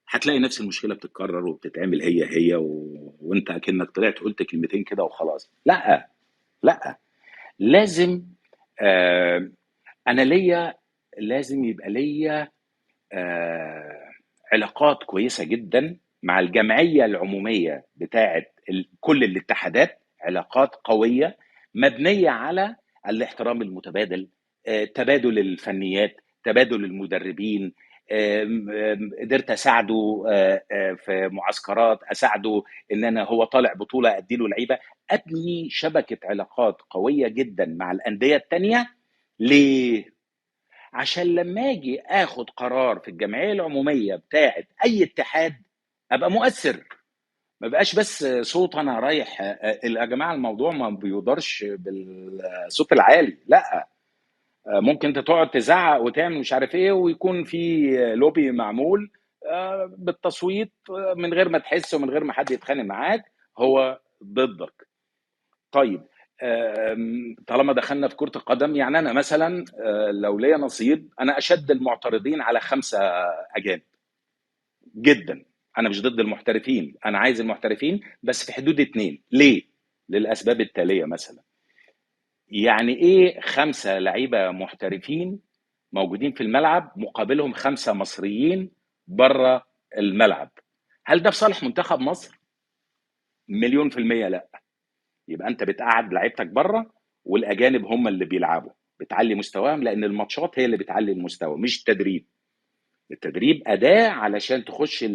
هتلاقي نفس المشكله بتتكرر وبتتعمل هي وانت اكنك طلعت قلت كلمتين كده وخلاص. لا لا، لازم آه انا لازم يبقى ليا علاقات كويسه جدا مع الجمعيه العموميه بتاعه كل الاتحادات، علاقات قويه مبنيه على الاحترام المتبادل، تبادل الفنيات، تبادل المدربين، قدرت اساعده في معسكرات، اساعده ان انا هو طالع بطوله اديله لعيبه، ابني شبكه علاقات قويه جدا مع الانديه التانيه. ليه؟ عشان لما اجي اخد قرار في الجمعيه العموميه بتاعه اي اتحاد ابقى مؤثر، ما بقاش بس صوت انا رايح. يا جماعه الموضوع ما بيدارش بالصوت العالي، لا، ممكن انت تقعد تزعق وتعمل مش عارف ايه ويكون في لوبي معمول بالتصويت من غير ما تحس ومن غير ما حد يتخانق معاك هو ضدك. طيب طالما دخلنا في كرة القدم، يعني أنا مثلا لو ليا نصيب أنا أشد المعترضين على 5 أجانب جدا. أنا مش ضد المحترفين، أنا عايز المحترفين بس في حدود 2. ليه؟ للأسباب التالية مثلا. يعني إيه 5 لعيبة محترفين موجودين في الملعب مقابلهم 5 مصريين بره الملعب؟ هل ده في صالح منتخب مصر؟ 1,000,000% لا. يبقى انت بتقعد لعيبتك بره والاجانب هم اللي بيلعبوا، بتعلي مستواهم، لان الماتشات هي اللي بتعلي المستوى مش التدريب. التدريب اداه علشان تخش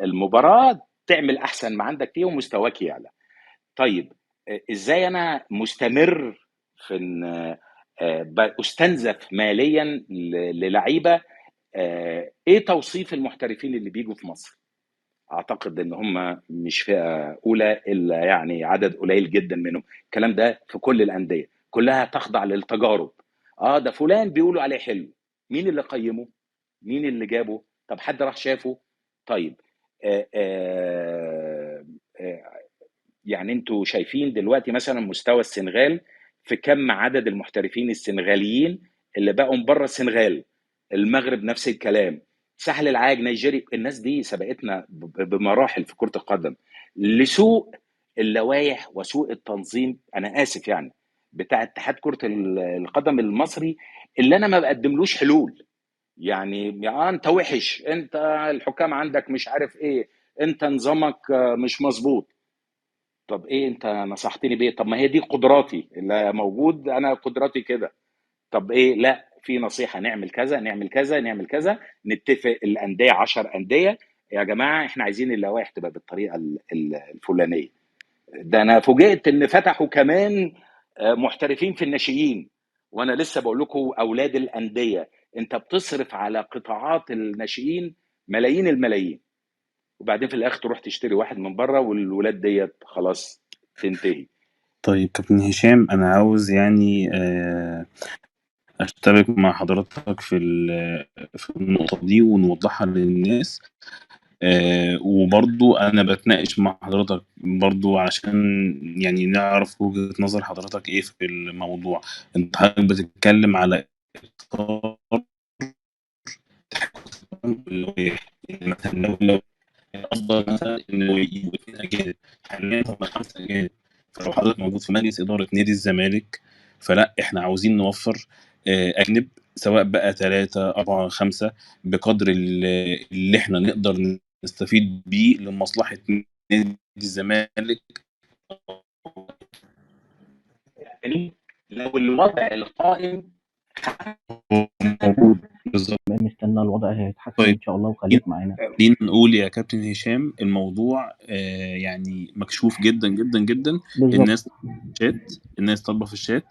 المباراه تعمل احسن ما عندك فيه ومستواك يعلى. طيب ازاي انا مستمر في ان استنزف ماليا للعيبه؟ ايه توصيف المحترفين اللي بيجوا في مصر؟ اعتقد ان هم مش فئه اولى، الا يعني عدد قليل جدا منهم. الكلام ده في كل الانديه كلها تخضع للتجارب. ده فلان بيقولوا عليه حلو، مين اللي قيمه؟ مين اللي جابه؟ طب حد راح شافه؟ طيب آآ آآ يعني انتوا شايفين دلوقتي مثلا مستوى السنغال في كم عدد المحترفين السنغاليين اللي بقوا بره السنغال، المغرب نفس الكلام، ساحل العاج، نيجيريا، الناس دي سبقتنا بمراحل في كرة القدم لسوء اللوائح وسوء التنظيم. انا اسف يعني بتاع اتحاد كرة القدم المصري اللي انا ما بقدملوش حلول. يعني انت وحش، انت الحكام عندك مش عارف ايه، انت نظامك مش مظبوط. طب ايه انت نصحتني بايه؟ طب ما هي دي قدراتي اللي موجود، انا قدراتي كده. طب ايه؟ لا، في نصيحه، نعمل كذا نعمل كذا نعمل كذا، نتفق الانديه 10 انديه يا جماعه احنا عايزين اللوائح تبقى بالطريقه الفلانيه. ده انا فوجئت ان فتحوا كمان محترفين في الناشئين، وانا لسه بقول لكم اولاد الانديه انت بتصرف على قطاعات الناشئين ملايين الملايين، وبعدين في الاخر تروح تشتري واحد من بره والولاد ديت خلاص تنتهي. طيب كابتن هشام، انا عاوز يعني اشترك مع حضرتك في النقطة دي ونوضحها للناس. وبرضو انا بتناقش مع حضرتك برضو عشان يعني نعرف وجهة نظر حضرتك ايه في الموضوع. انت حضرتك بتتكلم على اطار مثلا لو افضل مثلا انه يبقوا 2 اجانب، حاليا هم 5 اجانب. فلو حضرتك موجود في مجلس اداره نادي الزمالك، فلا احنا عاوزين نوفر اجانب، سواء بقى 3 4 5 بقدر اللي احنا نقدر نستفيد بيه لمصلحه نادي الزمالك. يعني لو الوضع القائم موجود بالظبط. نستنى الوضع هيتحسن طيب ان شاء الله وخليك معانا. خلينا نقول يا كابتن هشام الموضوع يعني مكشوف جدا جدا جدا. بالظبط. الناس طالبه في الشات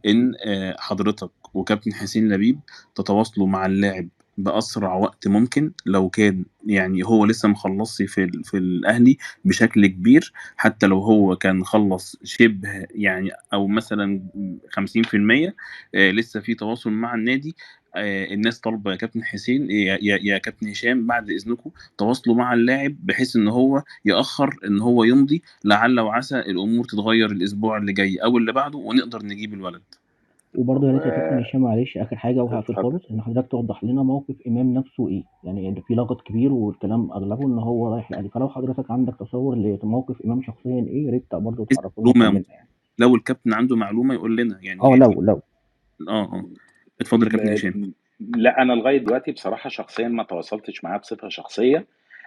ان حضرتك وكابتن حسين لبيب تتواصلوا مع اللاعب بأسرع وقت ممكن، لو كان يعني هو لسه مخلصش في الأهلي بشكل كبير، حتى لو هو كان خلص شبه يعني أو مثلا 50%، لسه في تواصل مع النادي. الناس طالبة يا كابتن حسين يا كابتن هشام بعد إذنكم تواصلوا مع اللاعب بحيث إن هو يأخر إن هو يمضي، لعل وعسى الأمور تتغير الأسبوع اللي جاي أو اللي بعده ونقدر نجيب الولد. وبرضه يا ريت يا كابتن هشام معلش اخر حاجه وهقفل اتفضل. خالص، ان حضرتك توضح لنا موقف امام نفسه ايه، يعني إن في لغط كبير والكلام اغلبه ان هو رايح الاهلي، فلو حضرتك عندك تصور لموقف امام شخصيا ايه يا ريت برضه تعرفونا معلومة، كلنا يعني. لو الكابتن عنده معلومة يقول لنا يعني اه يا ريت. لو اه اتفضل يا كابتن هشام. لا انا لغايه دلوقتي بصراحه شخصيا ما تواصلتش معاه بصفه شخصيه،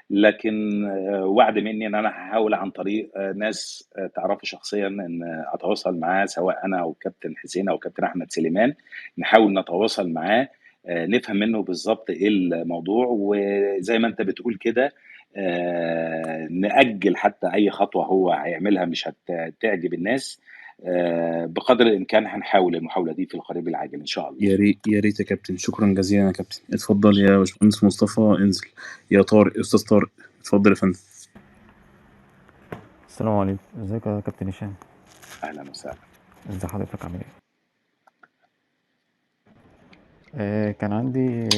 لكن وعد مني ان انا هحاول عن طريق ناس تعرفه شخصيا ان اتواصل معاه، سواء انا او كابتن حسين او كابتن احمد سليمان، نحاول نتواصل معاه نفهم منه بالظبط ايه الموضوع، وزي ما انت بتقول كده نأجل حتى اي خطوه هو هيعملها مش هتعجب الناس. بقدر الامكان هنحاول المحاوله دي في القريب العاجل ان شاء الله. يا ريت يا ريت يا كابتن، شكرا جزيلا يا كابتن. اتفضل يا باشمهندس مصطفى انزل. يا طارق، استاذ طارق، اتفضل يا فندم. السلام عليكم، ازيك يا كابتن هشام؟ اهلا وسهلا. ازي حضرتك عامل ايه؟ كان عندي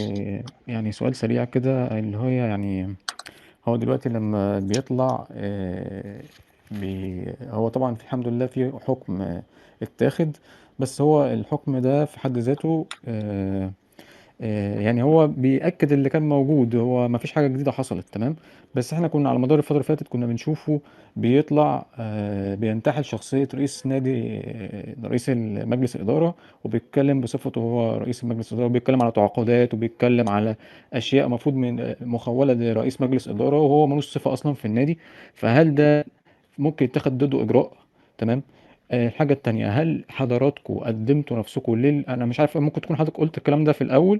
يعني سؤال سريع كده، اللي هو يعني هو دلوقتي لما بيطلع هو طبعا في الحمد لله في حكم اتاخد، بس هو الحكم ده في حد ذاته يعني هو بيأكد اللي كان موجود، هو ما فيش حاجة جديدة حصلت، تمام. بس احنا كنا على مدار الفترة اللي فاتت كنا بنشوفه بيطلع بينتحل شخصية رئيس نادي، رئيس مجلس الإدارة، وبيتكلم بصفته هو رئيس مجلس الإدارة، وبيتكلم على تعاقدات وبيتكلم على أشياء مفروض من مخولة لرئيس مجلس إدارة، وهو ملوش صفة أصلا في النادي. فهل ده ممكن يتخذ ضده إجراء؟ تمام. الحاجة التانية، هل حضراتكم قدمتوا نفسكم أنا مش عارف، ممكن تكون حضرتك قلت الكلام ده في الأول،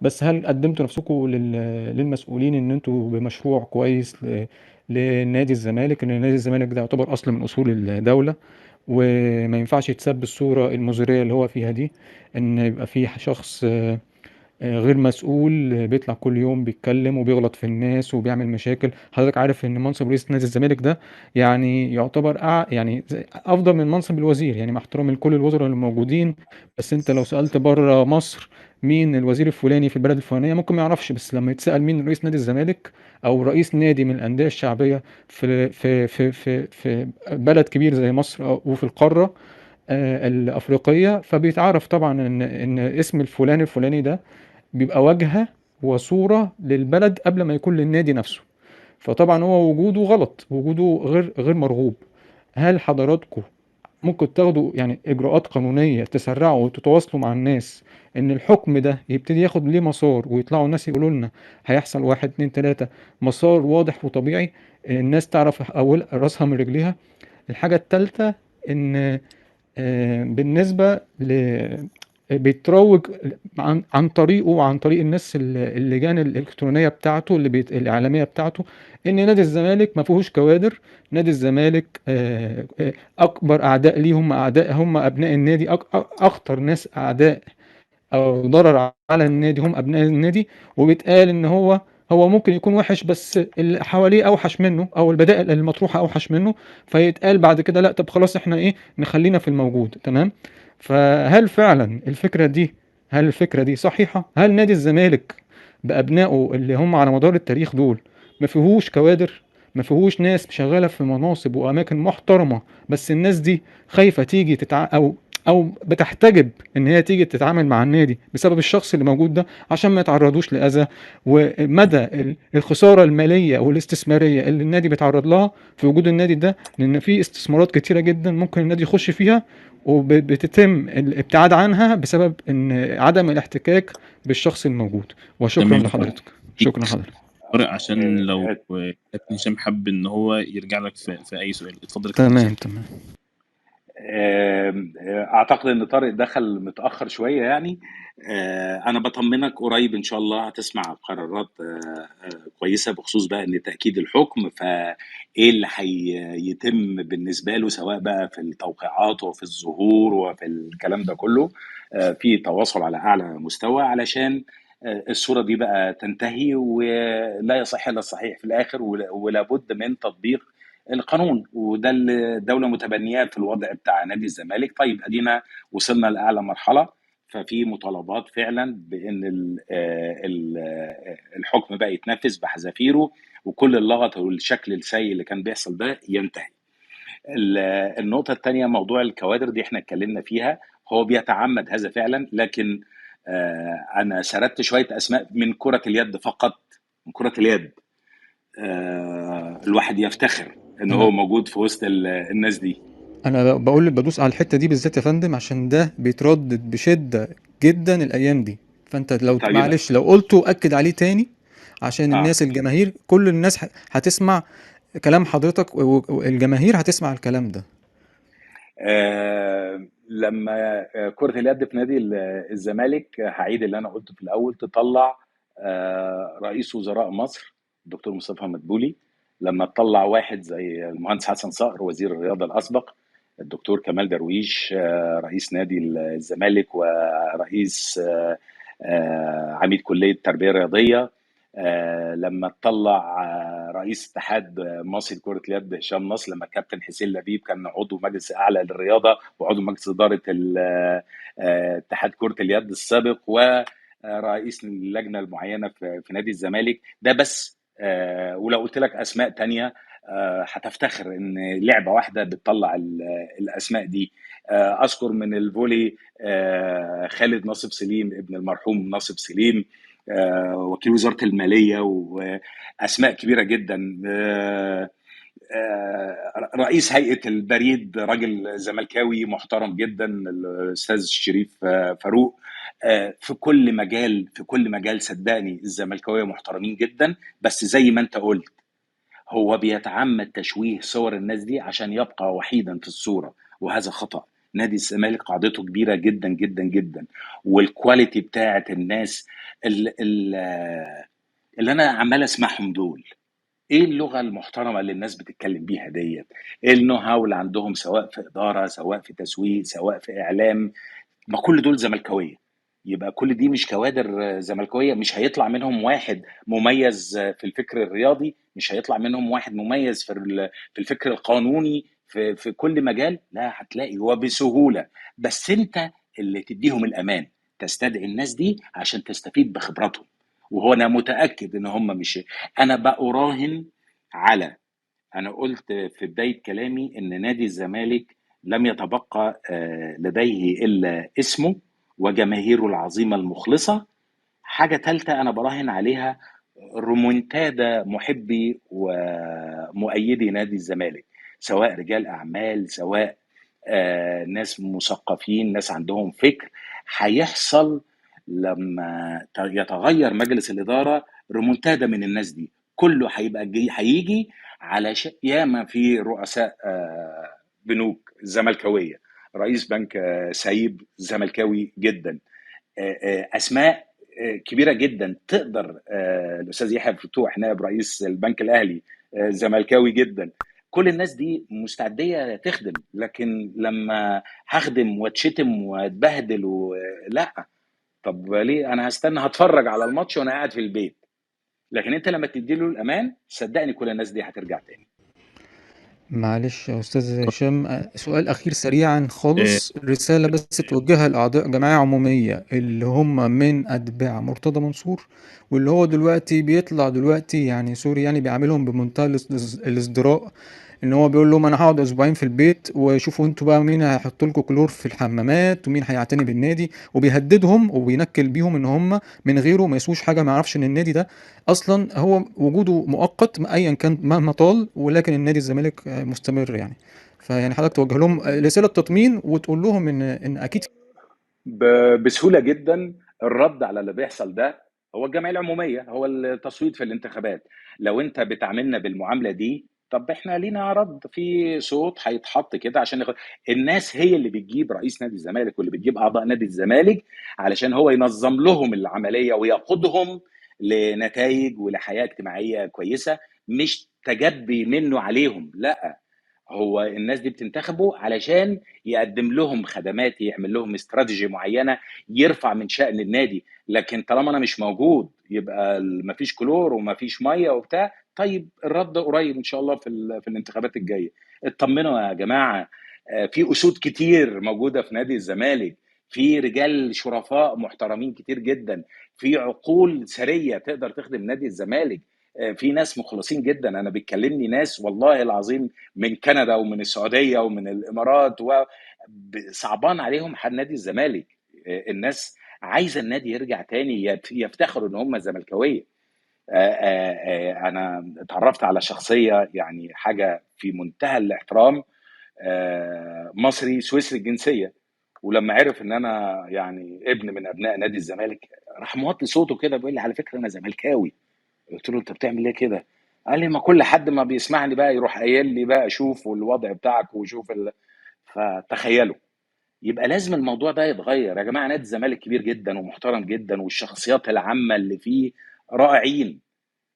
بس هل قدمتوا نفسكم للمسؤولين ان انتوا بمشروع كويس لنادي الزمالك، ان نادي الزمالك ده يعتبر اصل من اصول الدولة، وما ينفعش يتساب الصورة المزرية اللي هو فيها دي، ان يبقى في شخص غير مسؤول بيطلع كل يوم بيتكلم وبيغلط في الناس وبيعمل مشاكل. حضرتك عارف ان منصب رئيس نادي الزمالك ده يعني يعتبر يعني افضل من منصب الوزير، يعني مع احترامي لكل الوزراء اللي موجودين، بس انت لو سألت بره مصر مين الوزير الفلاني في البلد الفلانية ممكن ما يعرفش، بس لما يتسأل مين رئيس نادي الزمالك او رئيس نادي من الأندية الشعبية في بلد كبير زي مصر وفي القارة الأفريقية، فبيتعرف طبعا ان اسم الفلاني الفلاني ده بيبقى واجهة وصورة للبلد قبل ما يكون للنادي نفسه. فطبعا هو وجوده غلط، وجوده غير مرغوب. هل حضراتكم ممكن تاخدوا يعني إجراءات قانونية تسرعوا وتتواصلوا مع الناس إن الحكم ده يبتدي ياخد ليه مسار، ويطلعوا الناس يقولوا لنا هيحصل واحد اتنين تلاتة، مسار واضح وطبيعي الناس تعرف أول راسها من رجليها؟ الحاجة التالتة إن بالنسبة بيتروج عن طريقه وعن طريق الناس اللجان الإلكترونية بتاعته الإعلامية بتاعته، إن نادي الزمالك ما فيهوش كوادر. نادي الزمالك أكبر أعداء ليه هم أعداء، هم أبناء النادي، أخطر ناس أعداء أو ضرر على النادي هم أبناء النادي. وبيتقال إن هو ممكن يكون وحش، بس اللي حواليه أوحش منه أو البدائل المطروحة أوحش منه، فيتقال بعد كده لا طب خلاص إحنا إيه نخلينا في الموجود، تمام. فهل فعلا هل الفكرة دي صحيحة؟ هل نادي الزمالك بأبنائه اللي هم على مدار التاريخ دول ما فيهوش كوادر، ما فيهوش ناس شغالة في مناصب وأماكن محترمة، بس الناس دي خايفة تيجي أو بتحتجب إن هي تيجي تتعامل مع النادي بسبب الشخص اللي موجود ده عشان ما يتعرضوش لأذى؟ ومدى الخسارة المالية والاستثمارية اللي النادي بيتعرض لها في وجود النادي ده، لأن في استثمارات كتيرة جدا ممكن النادي يخش فيها وبتتم الابتعاد عنها بسبب ان عدم الاحتكاك بالشخص الموجود. وشكرا تمام لحضرتك. شكرا لحضرتك. طارق، عشان لو كابتن هشام حب ان هو يرجع لك في اي سؤال، اتفضل يا كابتن تمام هشام. تمام. اعتقد ان طارق دخل متاخر شويه يعني. انا بطمنك قريب ان شاء الله هتسمع قرارات كويسه بخصوص بقى ان تاكيد الحكم، فايه اللي هيتم بالنسبه له سواء بقى في التوقيعات وفي الظهور وفي الكلام ده كله. في تواصل على اعلى مستوى علشان الصورة دي بقى تنتهي ولا يصح إلا الصحيح في الآخر، ولا بد من تطبيق القانون، وده اللي الدولة متبنياه في الوضع بتاع نادي الزمالك. طيب أدينا وصلنا لأعلى مرحلة، ففي مطالبات فعلا بأن الحكم بقى يتنفذ بحذافيره، وكل اللغط والشكل السيء اللي كان بيحصل ده ينتهي. النقطة الثانية موضوع الكوادر دي احنا اتكلمنا فيها، هو بيتعمد هذا فعلا، لكن أنا سردت شوية أسماء من كرة اليد فقط. من كرة اليد الواحد يفتخر إن هو انا موجود في وسط الناس دي. انا بقول بدوس على الحته دي بالذات يا فندم، عشان ده بيتردد بشده جدا الايام دي. فانت لو طيب معلش لو قلته اكد عليه تاني، عشان الناس الجماهير كل الناس هتسمع كلام حضرتك، والجماهير هتسمع الكلام ده. لما كرة اليد في نادي الزمالك، هعيد اللي أنا قلته في الأول، تطلع رئيس وزراء مصر الدكتور مصطفى مدبولي، لما تطلع واحد زي المهندس حسن صقر وزير الرياضة الأسبق، الدكتور كمال درويش رئيس نادي الزمالك ورئيس عميد كلية التربية الرياضية، لما تطلع رئيس اتحاد مصر لكرة اليد هشام نصر، لما الكابتن حسين لبيب كان عضو مجلس اعلى للرياضه وعضو مجلس اداره اتحاد كرة اليد السابق ورئيس اللجنه المعينه في نادي الزمالك ده بس. ولو قلت لك اسماء تانية هتفتخر ان لعبه واحده بتطلع الاسماء دي. اذكر من الفولي خالد ناصف سليم ابن المرحوم ناصف سليم، وكيل وزارة المالية، وأسماء كبيرة جدا. رئيس هيئة البريد راجل زملكاوي محترم جدا الأستاذ الشريف فاروق. في كل مجال صدقني الزملكاوية محترمين جدا، بس زي ما انت قلت هو بيتعمد تشويه صور الناس دي عشان يبقى وحيدا في الصورة، وهذا خطأ. نادي الزمالك قاعدته كبيرة جدا جدا جدا، والكواليتي بتاعت الناس اللي أنا عمال أسمعهم دول، ايه اللغة المحترمة اللي الناس بتتكلم بيها ديت، ايه النو هاو اللي عندهم، سواء في إدارة سواء في تسويق سواء في إعلام. ما كل دول زملكاويه، يبقى كل دي مش كوادر زملكاويه. مش هيطلع منهم واحد مميز في الفكر الرياضي، مش هيطلع منهم واحد مميز في الفكر القانوني في كل مجال، لا هتلاقي وبسهوله. بس انت اللي تديهم الامان، تستدعي الناس دي عشان تستفيد بخبراتهم. وهو انا متاكد ان هم مش، انا بأراهن على، أنا قلت في بداية كلامي إن نادي الزمالك لم يتبقى لديه إلا اسمه وجماهيره العظيمة المخلصة. حاجة ثالثة أنا براهن عليها، رومونتادا محبي ومؤيدي نادي الزمالك، سواء رجال أعمال سواء ناس مثقفين ناس عندهم فكر، هيحصل لما يتغير مجلس الإدارة. رومونتادا من الناس دي كله هيجي على ياما في رؤساء بنوك زملكاوية، رئيس بنك سعيد زملكاوي جدا، اسماء كبيره جدا تقدر، الاستاذ يحيى فتوح نائب رئيس البنك الاهلي زملكاوي جدا. كل الناس دي مستعديه تخدم، لكن لما هخدم واتشتم واتبهدل لا، طب ليه انا هستنى هتفرج على الماتش وانا قاعد في البيت؟ لكن انت لما تدي له الامان صدقني كل الناس دي هترجع تاني. معلش يا أستاذ هشام، سؤال أخير سريعا خالص، رسالة بس توجهها لأعضاء جمعية عمومية اللي هم من أتباع مرتضى منصور، واللي هو دلوقتي بيطلع دلوقتي يعني سوري يعني بيعاملهم بمنتهى الازدراء، إن هو بيقول لهم أنا هقعد أسبوعين في البيت وشوفوا أنتوا بقى مين هيحط لكم كلور في الحمامات ومين هيعتني بالنادي، وبيهددهم وبينكل بيهم إن هم من غيره ما يسووش حاجة، ما يعرفش إن النادي ده اصلا هو وجوده مؤقت ايا كان مهما طال، ولكن النادي الزمالك مستمر يعني. فيعني حضرتك توجه لهم رساله تطمين وتقول لهم ان اكيد بسهوله جدا الرد على اللي بيحصل ده هو الجمعيه العموميه، هو التصويت في الانتخابات. لو انت بتعاملنا بالمعامله دي، طب احنا لينا رد، في صوت هيتحط كده عشان الناس هي اللي بتجيب رئيس نادي الزمالك واللي بتجيب اعضاء نادي الزمالك علشان هو ينظم لهم العمليه ويقودهم لنتائج ولحياه اجتماعيه كويسه، مش تجبي منه عليهم. لا، هو الناس دي بتنتخبه علشان يقدم لهم خدمات، يعمل لهم استراتيجي معينه، يرفع من شأن النادي. لكن طالما انا مش موجود يبقى مفيش كلور ومفيش ميه وبتاع. طيب الرد قريب ان شاء الله في الانتخابات الجايه. اطمنوا يا جماعه، في اسود كتير موجوده في نادي الزمالك، في رجال شرفاء محترمين كتير جدا، في عقول ثريه تقدر تخدم نادي الزمالك، في ناس مخلصين جدا. انا بيكلمني ناس والله العظيم من كندا ومن السعوديه ومن الامارات، صعبان عليهم حال نادي الزمالك. الناس عايزه النادي يرجع تاني، يفتخروا ان هم زملكاويه. انا اتعرفت على شخصيه يعني حاجه في منتهى الاحترام، مصري سويسري الجنسيه، ولما عرف ان انا يعني ابن من ابناء نادي الزمالك راح موطي صوته كده بيقول لي على فكره انا زملكاوي. قلت له انت بتعمل ليه كده؟ قال لي ما كل حد ما بيسمعني بقى يروح قايل لي بقى شوف الوضع بتاعك وشوف فتخيلوا. يبقى لازم الموضوع ده يتغير يا جماعه. نادي الزمالك كبير جدا ومحترم جدا والشخصيات العامه اللي فيه رائعين،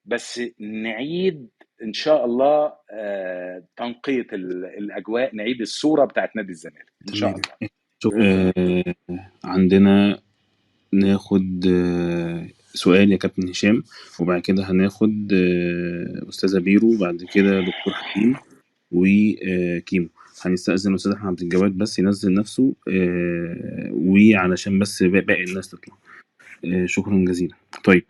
بس نعيد ان شاء الله تنقية الاجواء، نعيد الصورة بتاعت نادي الزمالك ان شاء تمام. الله. شوف عندنا ناخد سؤال يا كابتن هشام، وبعد كده هناخد أستاذة بيرو، وبعد كده دكتور حكيم وكيمو. هنستأذن أستاذ أحمد عبد الجواد بس ينزل نفسه وعلشان بس باقي الناس تطلع. شكرا جزيلا. طيب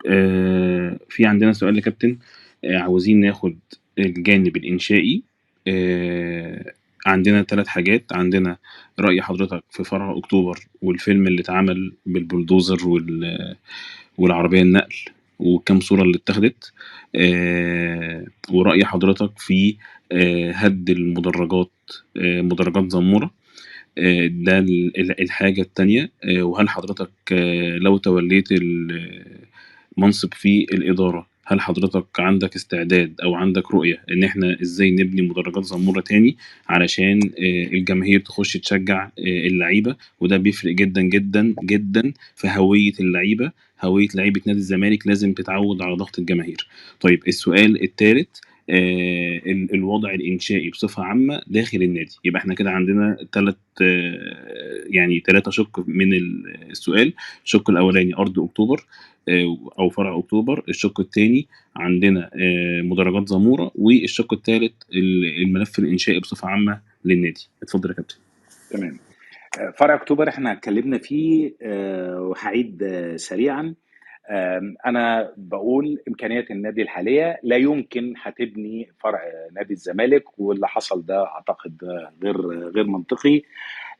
في عندنا سؤال يا كابتن، عاوزين ناخد الجانب الإنشائي. عندنا 3 حاجات. عندنا رأي حضرتك في فرع أكتوبر والفيلم اللي اتعمل بالبلدوزر والعربية النقل وكم صورة اللي اتخذت، ورأي حضرتك في هد المدرجات، مدرجات زمورة. ده الحاجة التانية. وهل حضرتك لو توليت المنصب في الإدارة، هل حضرتك عندك استعداد أو عندك رؤية إن إحنا إزاي نبني مدرجات زمورة تاني علشان الجماهير تخش تشجع اللعيبة؟ وده بيفرق جدا جدا جدا في هوية اللعيبة. هوية لعيبة نادي الزمالك لازم تتعود على ضغط الجماهير. طيب السؤال الثالث، الوضع الإنشائي بصفة عامة داخل النادي. يبقى احنا كده عندنا 3 شق من السؤال. الشق الأولاني أرض أكتوبر أو فرع أكتوبر، الشق الثاني عندنا مدرجات زمورة، والشق الثالث الملف الإنشائي بصفة عامة للنادي. اتفضل يا كابتن. تمام. فرع اكتوبر احنا اتكلمنا فيه وهعيد سريعا. انا بقول امكانيات النادي الحاليه لا يمكن هتبني فرع نادي الزمالك، واللي حصل ده اعتقد غير منطقي.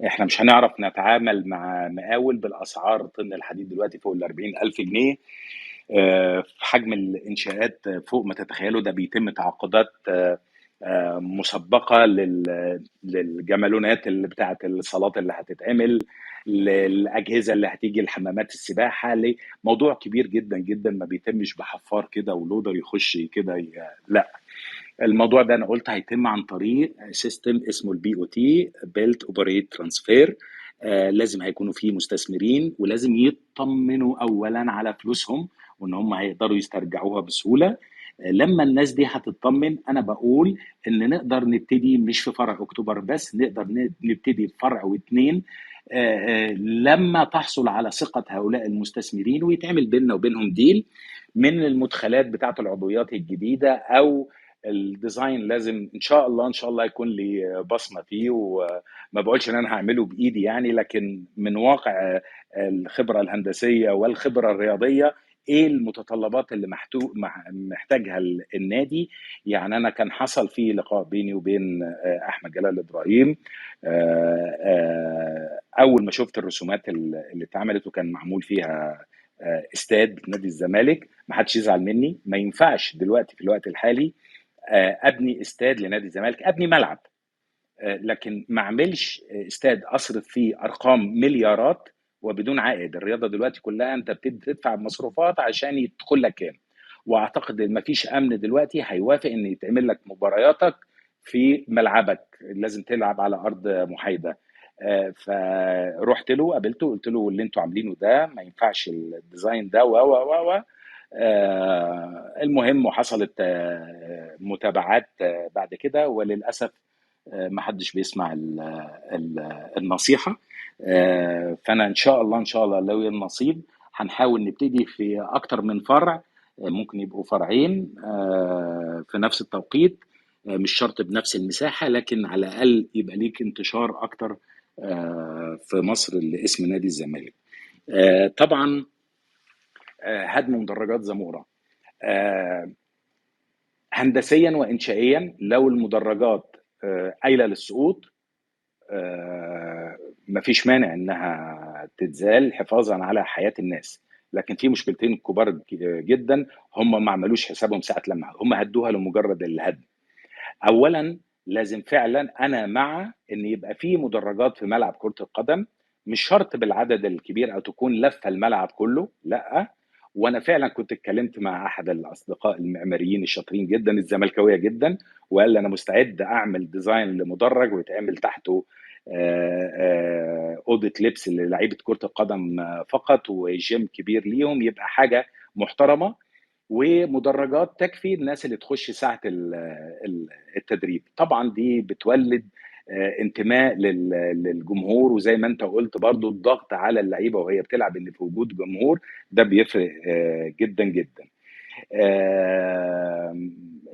احنا مش هنعرف نتعامل مع مقاول بالاسعار. طن الحديد دلوقتي فوق ال 40,000 جنيه. في حجم الانشاءات فوق ما تتخيلوا. ده بيتم تعاقدات مسبقه للجمالونات اللي بتاعه الصالات اللي هتتعمل، للاجهزه اللي هتيجي، الحمامات السباحه. موضوع كبير جدا جدا، ما بيتمش بحفار كده ولودر يخش كده لا. الموضوع ده انا قلت هيتم عن طريق سيستم اسمه البي او تي، بيلت اوبريت ترانسفير. لازم هيكونوا فيه مستثمرين ولازم يطمنوا اولا على فلوسهم وان هم هيقدروا يسترجعوها بسهوله. لما الناس دي هتطمن انا بقول ان نقدر نبتدي مش في فرع اكتوبر بس، نقدر نبتدي في فرع و2 لما تحصل على ثقه هؤلاء المستثمرين ويتعمل بيننا وبينهم ديل من المدخلات بتاعه العضويات الجديده او الديزاين. لازم ان شاء الله يكون لي بصمه فيه، وما بقولش ان انا هعمله بايدي يعني، لكن من واقع الخبره الهندسيه والخبره الرياضيه ايه المتطلبات اللي محتاجها النادي. يعني انا كان حصل فيه لقاء بيني وبين احمد جلال ابراهيم اول ما شفت الرسومات اللي اتعملت وكان معمول فيها استاد نادي الزمالك. ما حدش يزعل مني، ما ينفعش دلوقتي في الوقت الحالي ابني استاد لنادي الزمالك، ابني ملعب، لكن ما اعملش استاد اصرف فيه ارقام مليارات وبدون عائد. الرياضه دلوقتي كلها انت بتبتدي تدفع مصروفات عشان يدخل لك كام، واعتقد ان ما فيش امن دلوقتي هيوافق ان يتعمل لك مبارياتك في ملعبك، لازم تلعب على ارض محايده. فرحت له قابلته قلت له اللي انتوا عاملينه ده ما ينفعش، الديزاين ده و المهم وحصلت متابعات بعد كده، وللاسف ما حدش بيسمع النصيحة. فأنا إن شاء الله إن شاء الله لو النصيب هنحاول نبتدي في أكتر من فرع، ممكن يبقوا فرعين في نفس التوقيت، مش شرط بنفس المساحة، لكن على الأقل يبقى ليك انتشار أكتر في مصر لاسم نادي الزمالك. طبعا هدم مدرجات زمورة هندسيا وإنشائيا، لو المدرجات قايلة للسقوط مفيش مانع انها تتزال حفاظا على حياه الناس، لكن في مشكلتين كبار جدا هم ما عملوش حسابهم ساعه لما هم هدوها لمجرد الهدم. اولا لازم فعلا، انا مع ان يبقى في مدرجات في ملعب كره القدم، مش شرط بالعدد الكبير او تكون لفه الملعب كله، لا. وانا فعلا كنت اتكلمت مع احد الاصدقاء المعماريين الشاطرين جدا الزملكاويه جدا، وقال لي انا مستعد اعمل ديزاين لمدرج ويتعمل تحته اوضه لبس للعيبه كره القدم فقط، وجيم كبير ليهم، يبقى حاجه محترمه، ومدرجات تكفي الناس اللي تخش ساعه التدريب. طبعا دي بتولد انتماء للجمهور، وزي ما انت قلت برضو الضغط على اللعيبه وهي بتلعب ان في وجود جمهور ده بيفرق جدا جدا.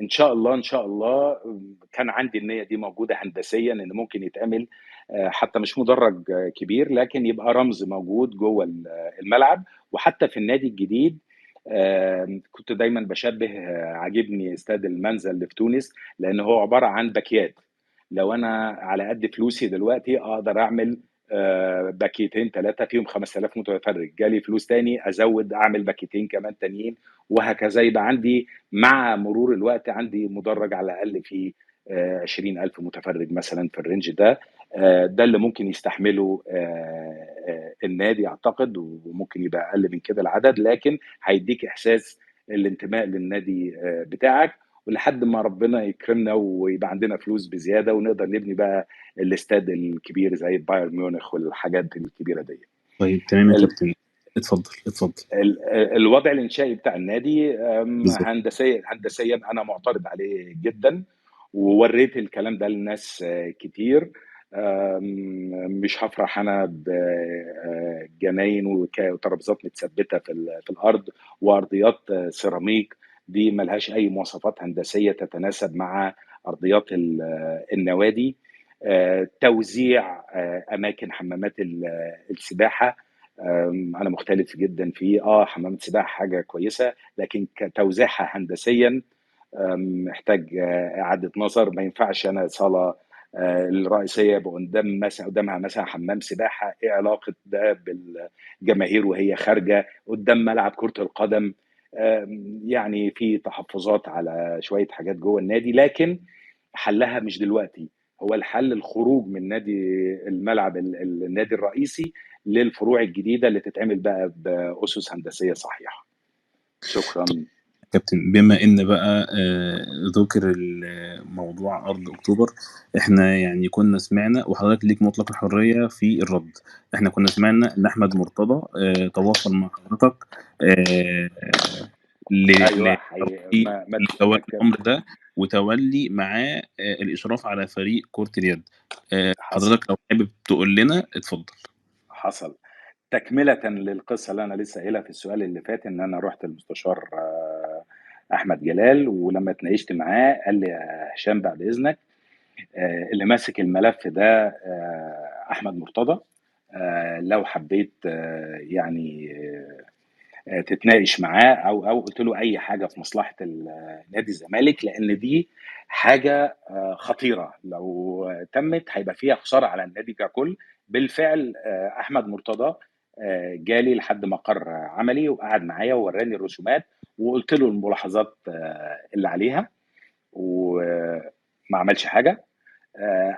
ان شاء الله ان شاء الله كان عندي النيه دي موجوده هندسيا، ان ممكن يتعمل حتى مش مدرج كبير، لكن يبقى رمز موجود جوه الملعب. وحتى في النادي الجديد كنت دايما بشبه عاجبني استاد المنزل اللي في تونس، لان هو عباره عن باكيات. لو انا على قد فلوسي دلوقتي اقدر اعمل باكيتين 3 فيهم 5000 متفرج، جالي فلوس تاني ازود اعمل باكيتين كمان تانيين، وهكذا. يبقى عندي مع مرور الوقت عندي مدرج على الاقل فيه 20,000 متفرج مثلا في الرينج ده. ده اللي ممكن يستحمله النادي اعتقد، وممكن يبقى اقل من كده العدد، لكن هيديك احساس الانتماء للنادي بتاعك، ولحد ما ربنا يكرمنا ويبقى عندنا فلوس بزياده ونقدر نبني بقى الاستاد الكبير زي بايرن ميونخ والحاجات الكبيره دي. طيب تمام يا كابتن، اتفضل. الوضع الانشائي بتاع النادي بالظبط. هندسيا انا معترض عليه جدا، ووريت الكلام ده للناس كتير. مش هفرح انا بجناين وترابيزات متثبته في الارض وارضيات سيراميك، دي ملهاش اي مواصفات هندسيه تتناسب مع ارضيات النوادي. توزيع اماكن حمامات السباحه انا مختلف جدا فيه. حمامات سباحه حاجه كويسه، لكن كتوزيعها هندسيا محتاج اعاده نظر. ما ينفعش انا صاله الرئيسيه يبقى قدامها مثلا حمام سباحه، ايه علاقه ده بالجماهير وهي خارجه قدام ملعب كره القدم؟ يعني في تحفظات على شويه حاجات جوه النادي، لكن حلها مش دلوقتي. هو الحل الخروج من الملعب النادي الرئيسي للفروع الجديده اللي تتعمل بقى باسس هندسيه صحيحه. شكرا. كابتن، بما ان بقى ذكر الموضوع ارض اكتوبر، احنا يعني كنا سمعنا، وحضرتك ليك مطلق الحريه في الرد، احنا كنا سمعنا ان احمد مرتضى تواصل مع حضرتك ايوه لتولي الامر ده وتولي معاه الاشراف على فريق كرة اليد. حضرتك لو حابب تقول لنا اتفضل. حصل تكمله للقصه اللي انا لسه قايلها في السؤال اللي فات، ان انا رحت المستشار احمد جلال، ولما اتناقشت معاه قال لي يا هشام بعد اذنك اللي ماسك الملف ده احمد مرتضى، لو حبيت يعني تتناقش معاه او قلت له اي حاجه في مصلحه نادي الزمالك، لان دي حاجه خطيره لو تمت هيبقى فيها خساره على النادي ككل. بالفعل احمد مرتضى جالي لحد مقر عملي وقعد معايا ووراني الرسومات، وقلت له الملاحظات اللي عليها، وما عملش حاجه.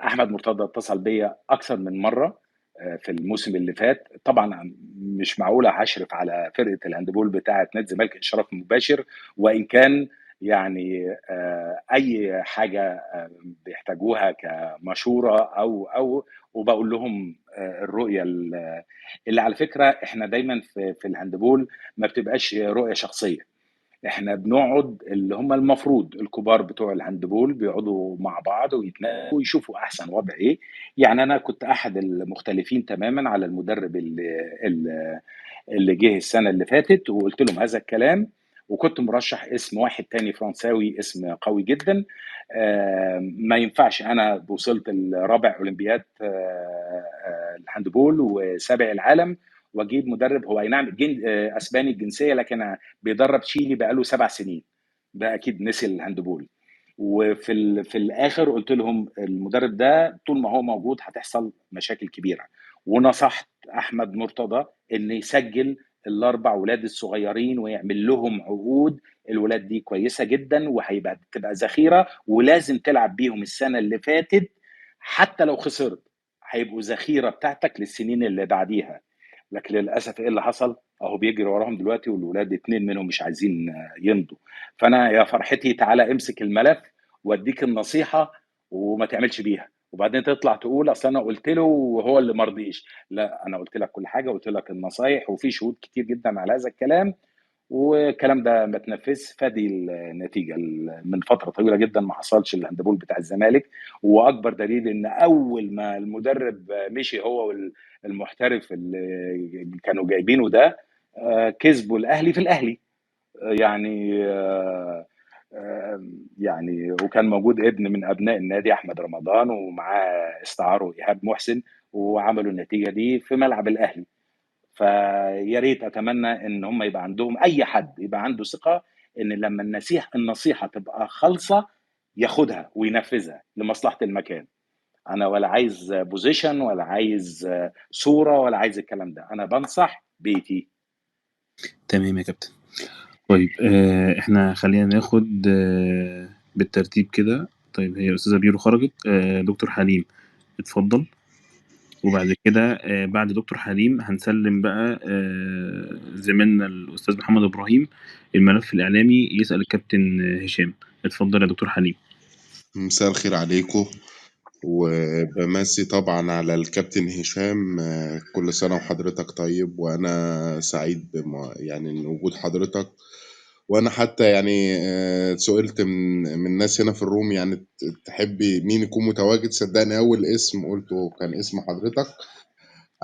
احمد مرتضى اتصل بيا اكثر من مره في الموسم اللي فات. طبعا مش معقوله هشرف على فرقه الهاندبول بتاعه نادي الزمالك اشراف مباشر، وان كان يعني اي حاجه بيحتاجوها كمشوره او وبقول لهم الرؤيه اللي على فكره احنا دايما في الهاندبول ما بتبقاش رؤيه شخصيه، احنا بنقعد اللي هم المفروض الكبار بتوع الهاندبول بيقعدوا مع بعض ويتناقشوا ويشوفوا احسن وضع ايه. يعني انا كنت احد المختلفين تماما على المدرب اللي جه السنه اللي فاتت، وقلت لهم هذا الكلام، وكنت مرشح اسم واحد تاني فرنساوي اسم قوي جدا. ما ينفعش انا وصلت الرابع اولمبياد الهاندبول وسابع العالم واجيب مدرب هو اي نعم اسباني الجنسيه لكن بيدرب تشيلي بقاله 7 سنين، ده اكيد نسي الهاندبول. وفي في الاخر قلت لهم المدرب ده طول ما هو موجود هتحصل مشاكل كبيره، ونصحت احمد مرتضى ان يسجل الاربع ولاد الصغيرين ويعمل لهم عقود. الولاد دي كويسه جدا وهيبقى تبقى ذخيره ولازم تلعب بيهم السنه اللي فاتت، حتى لو خسرت هيبقوا ذخيره بتاعتك للسنين اللي بعديها. لكن للاسف ايه اللي حصل؟ اهو بيجري وراهم دلوقتي والولاد 2 منهم مش عايزين يمضوا. فانا يا فرحتي تعالى امسك الملف واديك النصيحه وما تعملش بيها وبعدين تطلع تقول اصل انا قلت له وهو اللي مرضيش. لا، انا قلت لك كل حاجه، قلت لك النصايح وفي شهود كتير جدا على هذا الكلام، والكلام ده ما تنفذش. فدي النتيجه. من فتره طويله جدا ما حصلش الهاندبول بتاع الزمالك، واكبر دليل ان اول ما المدرب مشي هو والمحترف اللي كانوا جايبينه ده كسبوا الاهلي في الاهلي. يعني يعني وكان موجود ابن من ابناء النادي احمد رمضان ومعاه استعاروا ايهاب محسن وعملوا النتيجه دي في ملعب الاهلي. فيا ريت اتمنى ان هم يبقى عندهم اي حد يبقى عنده ثقه ان لما النصيحه تبقى خالصه ياخدها وينفذها لمصلحه المكان. انا ولا عايز بوزيشن ولا عايز صوره ولا عايز الكلام ده، انا بنصح بيتي. تمام يا كابتن. طيب احنا خلينا ناخد بالترتيب كده. طيب هي أستاذة بيرو خرجت، دكتور حليم اتفضل. وبعد كده بعد دكتور حليم هنسلم بقى زميلنا الأستاذ محمد إبراهيم الملف الإعلامي يسأل الكابتن هشام. اتفضل يا دكتور حليم. مساء الخير عليكم، وبمسي طبعا على الكابتن هشام. كل سنة وحضرتك طيب، وأنا سعيد يعني إن وجود حضرتك. وأنا حتى يعني سئلت من ناس هنا في الروم يعني تحبي مين يكون متواجد، صدقني أول اسم قلته كان اسم حضرتك.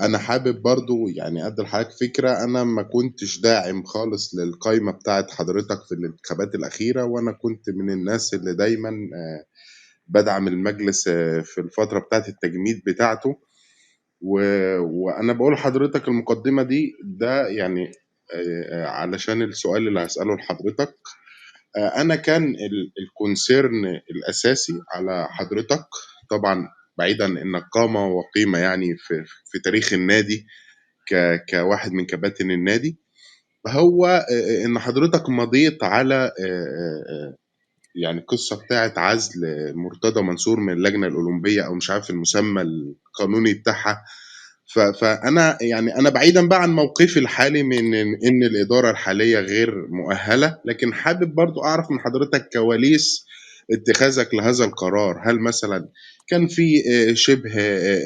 أنا حابب برضو يعني أدي لحضرتك فكرة، أنا ما كنتش داعم خالص للقايمة بتاعت حضرتك في الانتخابات الأخيرة، وأنا كنت من الناس اللي دايما بدعم المجلس في الفترة بتاعت التجميد بتاعته. وأنا بقول لحضرتك المقدمة دي ده يعني علشان السؤال اللي هسأله لحضرتك. أنا كان الكونسيرن الأساسي على حضرتك طبعا، بعيدا إنك قامة وقيمة يعني في تاريخ النادي كواحد من كباتن النادي، هو إن حضرتك مضيت على يعني القصة بتاعة عزل مرتضى منصور من اللجنة الأولمبية، أو مش عارف المسمى القانوني بتاعها. فأنا يعني أنا بعيدا بقى عن موقفي الحالي من إن الإدارة الحالية غير مؤهلة، لكن حابب برضو أعرف من حضرتك كواليس اتخاذك لهذا القرار. هل مثلا كان في شبه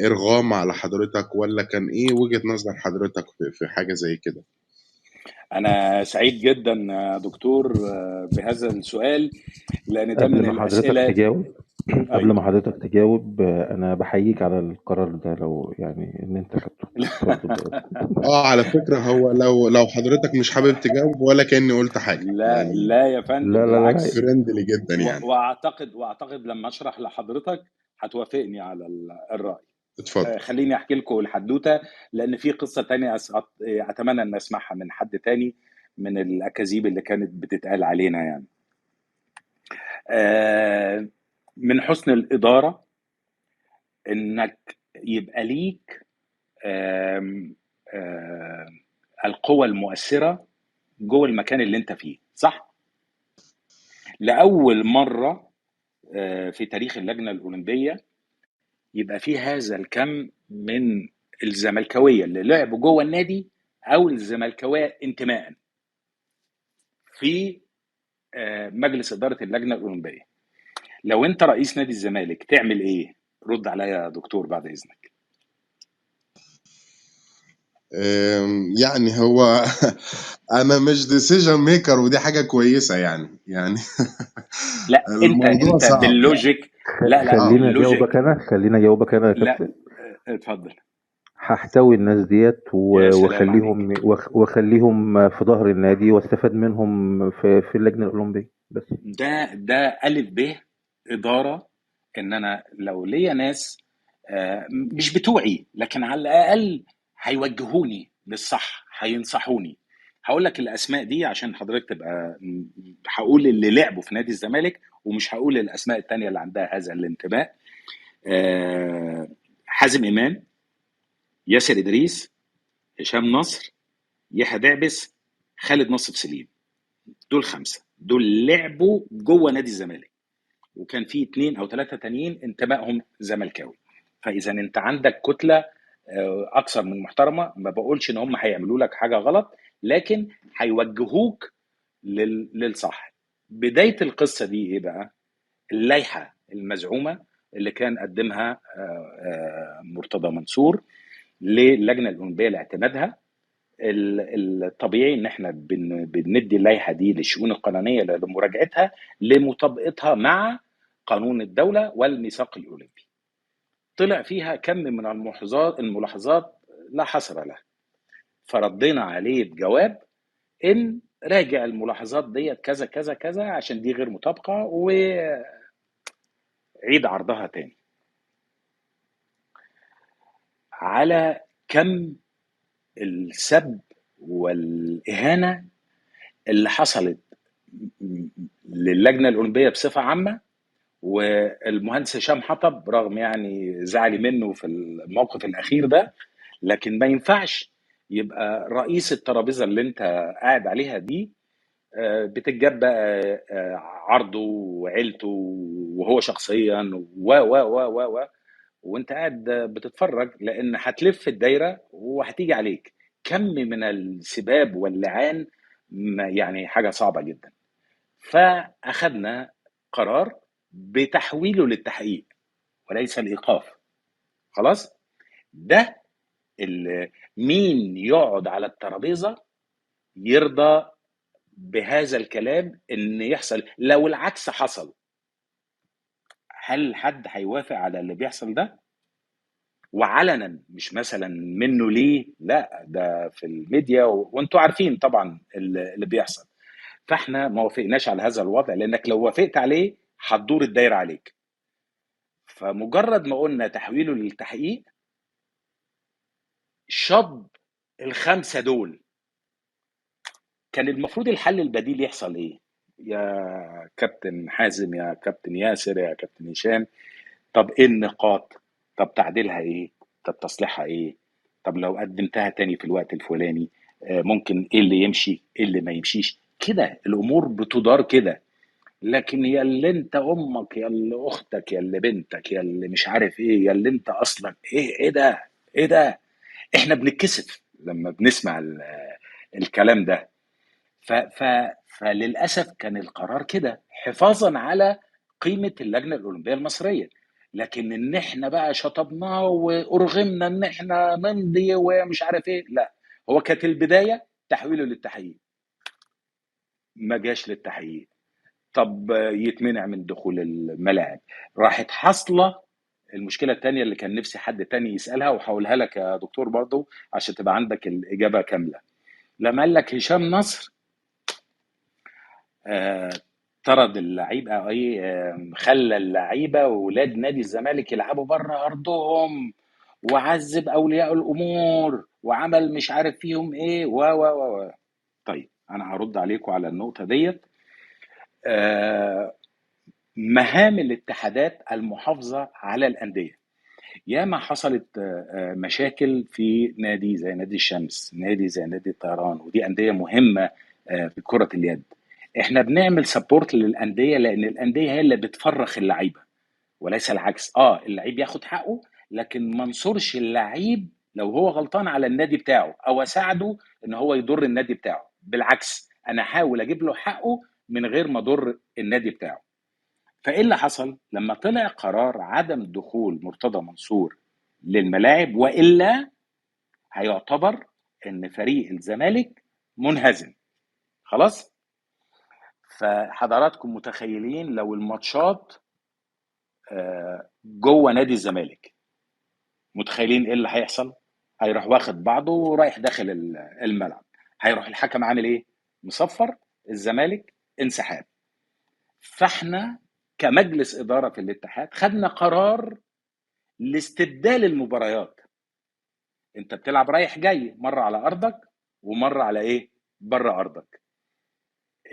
إرغام على حضرتك، ولا كان إيه وجهة نظر حضرتك في حاجة زي كده؟ انا سعيد جدا يا دكتور بهذا السؤال، لان ده قبل من ما حضرتك الاسئله. تجاوب قبل ايوه. ما حضرتك تجاوب انا بحييك على القرار ده لو يعني ان انت خدته. اتفضل. على فكرة هو لو حضرتك مش حابب تجاوب ولا كأني قلت حاجة لا يعني، لا يا فندم، لا لا لا بالعكس. فريندلي جدا يعني. واعتقد لما اشرح لحضرتك هتوافقني على الراي. اتفضل. خليني احكي لكم الحدوته، لان في قصه تانية اتمنى ان اسمعها من حد تاني من الاكاذيب اللي كانت بتتقال علينا يعني. من حسن الاداره انك يبقى ليك القوة المؤثرة جوه المكان اللي انت فيه، صح؟ لأول مرة في تاريخ اللجنة الأولمبية يبقى فيه هذا الكم من الزملكاوية اللي لعبوا جوه النادي أو الزملكاوية انتماء في مجلس إدارة اللجنة الأولمبية. لو انت رئيس نادي الزمالك تعمل ايه؟ رد عليا يا دكتور بعد إذنك. يعني هو انا مش ديسيجن ميكر، ودي حاجه كويسه يعني لا الموضوع انت صعب يعني. باللوجيك. لا اه خلينا اجاوبك باللوجيك. انا خلينا اجاوبك انا يا لا كابتن. اتفضل. هحتوي الناس ديت يا سلام عليك. واخليهم في ظهر النادي واستفاد منهم في اللجنة الأولمبية بس. ده ألف ب إدارة. إن أنا لو ليا ناس مش بتوعي، لكن على الأقل هيوجهوني للصح، هينصحوني. هقول لك الأسماء دي عشان حضرتك تبقى هقول اللي لعبوا في نادي الزمالك، ومش هقول الأسماء التانية اللي عندها هذا الانتماء. حازم إمام، ياسر إدريس، هشام نصر، يحيى دعبس، خالد نصر سليم. دول 5 دول لعبوا جوه نادي الزمالك، وكان في 2 أو 3 تانيين انتمائهم زملكاوي. فاذا انت عندك كتله اكثر من محترمه. ما بقولش ان هم هيعملوا لك حاجه غلط، لكن هيوجهوك للصح. بدايه القصه دي ايه بقى؟ اللائحه المزعومه اللي كان قدمها مرتضى منصور للجنه الاولمبيه لاعتمادها. الطبيعي ان احنا بندي اللائحه دي للشؤون القانونيه لمراجعتها لمطابقتها مع قانون الدوله والميثاق الاولمبي. طلع فيها كم من الملاحظات لا حصر لها، فردينا عليه بجواب ان راجع الملاحظات ديت كذا كذا كذا عشان دي غير مطابقه، وعيد عرضها تاني. على كم السب والاهانه اللي حصلت للجنه الاولمبيه بصفه عامه، والمهندس هشام حطب رغم يعني زعلي منه في الموقف الاخير ده، لكن ما ينفعش يبقى رئيس الترابيزه اللي انت قاعد عليها دي بتتجاب بقى عرضه وعيلته وهو شخصيا و وانت قاعد بتتفرج، لان هتلف الدايره وهتيجي عليك كم من السباب واللعان. يعني حاجه صعبه جدا. فاخذنا قرار بتحويله للتحقيق وليس الايقاف. خلاص. ده مين يقعد على الترابيزه يرضى بهذا الكلام ان يحصل؟ لو العكس حصل، هل حد هيوافق على اللي بيحصل ده؟ وعلنا، مش مثلا منه ليه، لا ده في الميديا وانتوا عارفين طبعا اللي بيحصل. فاحنا ما وافقناش على هذا الوضع، لانك لو وافقت عليه هتدور الدايره عليك. فمجرد ما قلنا تحويله للتحقيق، شطب ال5 دول. كان المفروض الحل البديل يحصل ايه يا كابتن حازم، يا كابتن ياسر، يا كابتن هشام؟ طب ايه النقاط؟ طب تعديلها ايه؟ طب تصليحها ايه؟ طب لو قدمتها تاني في الوقت الفلاني ممكن ايه اللي يمشي، ايه اللي ما يمشيش؟ كده الامور بتدار كده. لكن يا اللي انت امك، يا اللي اختك، يا اللي بنتك، يا اللي مش عارف ايه، يا اللي انت اصلا ايه ده؟ ايه ده؟ احنا بنتكسف لما بنسمع الكلام ده. ف ف فللاسف كان القرار كده حفاظا على قيمه اللجنه الاولمبيه المصريه. لكن ان احنا بقى شطبناه وارغمنا ان احنا نمضي ومش عارف ايه، لا. هو كانت البدايه تحويله للتحقيق، ما جاش للتحقيق. طب يتمنع من دخول الملاعب. راحت حاصله المشكله الثانيه اللي كان نفسي حد تاني يسالها، وهقولها لك يا دكتور برضو عشان تبقى عندك الاجابه كامله. لما قال لك هشام نصر طرد اللعيبه، خلى اللعيبه واولاد نادي الزمالك يلعبوا بره ارضهم، وعذب اولياء الامور، وعمل مش عارف فيهم ايه و طيب انا هرد عليكم على النقطه ديت. مهام الاتحادات المحافظه على الانديه. ياما حصلت مشاكل في نادي زي نادي الشمس، نادي زي نادي الطيران، ودي أندية مهمة في كرة اليد. احنا بنعمل سبورت للأندية لأن الأندية هي اللي بتفرخ اللعيبة وليس العكس. اللعيب ياخد حقه، لكن ما نصرش اللعيب لو هو غلطان على النادي بتاعه او اساعده ان هو يضر النادي بتاعه. بالعكس، انا احاول اجيب له حقه من غير ما اضر النادي بتاعه. فايه اللي حصل لما طلع قرار عدم دخول مرتضى منصور للملاعب؟ والا هيعتبر ان فريق الزمالك منهزم خلاص. فحضراتكم متخيلين لو الماتشات جوه نادي الزمالك، متخيلين ايه اللي هيحصل؟ هيروح واخد بعضه ورايح داخل الملعب، هيروح الحكم عامل ايه؟ مصفر الزمالك انسحاب. فاحنا كمجلس اداره في الاتحاد خدنا قرار لاستبدال المباريات. انت بتلعب رايح جاي، مره على ارضك ومره على ايه؟ بره ارضك.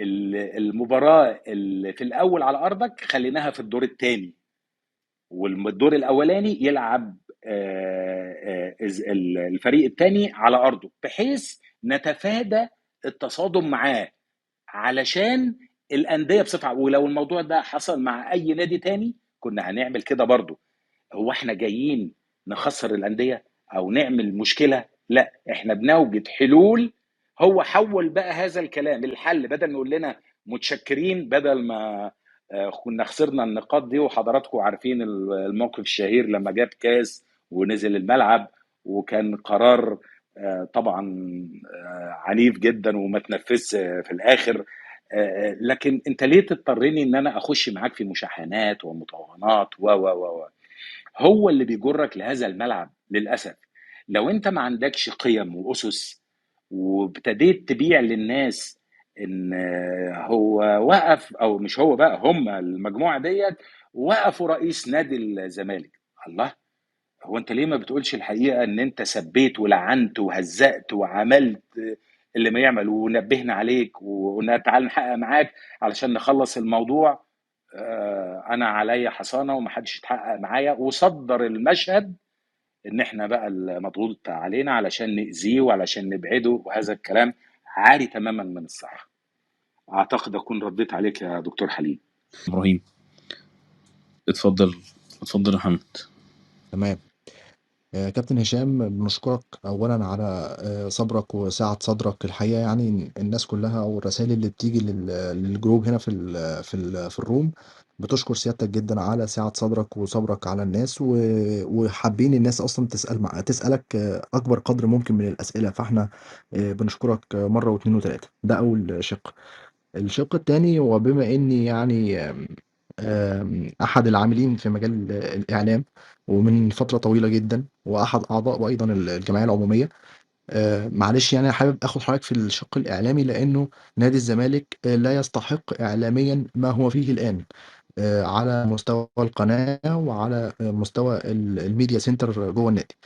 المباراه اللي في الاول على ارضك خليناها في الدور الثاني، والدور الاولاني يلعب الفريق الثاني على ارضه، بحيث نتفادى التصادم معاه، علشان الانديه بصفه عامه. ولو الموضوع ده حصل مع اي نادي تاني كنا هنعمل كده برضو. هو احنا جايين نخسر الانديه او نعمل مشكله؟ لا، احنا بنوجد حلول. هو حول بقى هذا الكلام الحل، بدل ما يقول لنا متشكرين، بدل ما كنا خسرنا النقاط دي. وحضراتكم عارفين الموقف الشهير لما جاب كاس ونزل الملعب، وكان قرار طبعا عنيف جدا وما تنفذش في الاخر. لكن انت ليه تضطرني ان انا اخش معاك في مشاحنات ومطاولات و هو اللي بيجرك لهذا الملعب للاسف. لو انت ما عندكش قيم واسس، وابتديت تبيع للناس ان هو وقف، او مش هو بقى، هم المجموعه ديت وقفوا رئيس نادي الزمالك. الله، هو انت ليه ما بتقولش الحقيقه ان انت سبيت ولعنت وهزقت وعملت اللي ما يعمل، ونبهنا عليك وقلنا تعال نحقق معاك علشان نخلص الموضوع. انا عليا حصانه ومحدش يتحقق معايا، وصدر المشهد ان احنا بقى المضغوط علينا علشان نأذيه وعلشان نبعده، وهذا الكلام عاري تماما من الصحة. اعتقد اكون رديت عليك يا دكتور حليم. ابراهيم اتفضل يا محمد. تمام. كابتن هشام، بنشكرك اولا على صبرك وسعة صدرك. الحقيقه يعني الناس كلها او الرسائل اللي بتيجي للجروب هنا في الروم بتشكر سيادتك جدا على سعة صدرك وصبرك على الناس، وحابين الناس اصلا تسالك اكبر قدر ممكن من الاسئله. فاحنا بنشكرك مره واثنين وثلاثه. ده اول شق. الشق الثاني، وبما اني يعني احد العاملين في مجال الاعلام ومن فتره طويله جدا، واحد اعضاء ايضا الجمعيه العموميه، معلش يعني حابب اخد حضرتك في الشق الاعلامي، لانه نادي الزمالك لا يستحق اعلاميا ما هو فيه الان، على مستوى القناه وعلى مستوى الميديا سنتر جوه النادي.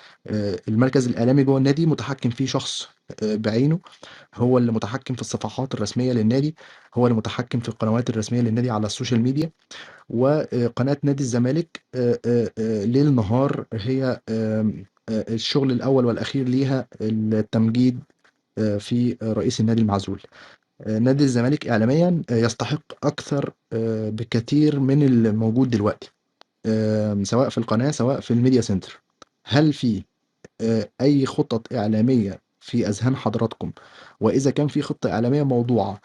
المركز الاعلامي جوه النادي متحكم فيه شخص بعينه، هو اللي متحكم في الصفحات الرسميه للنادي، هو اللي متحكم في القنوات الرسميه للنادي على السوشيال ميديا. وقناه نادي الزمالك ليل نهار هي الشغل الاول والاخير ليها التمجيد في رئيس النادي المعزول. نادي الزمالك اعلاميا يستحق اكثر بكثير من الموجود دلوقتي، سواء في القناه سواء في الميديا سنتر. هل في اي خطط اعلاميه في اذهان حضراتكم؟ واذا كان في خطه اعلاميه موضوعه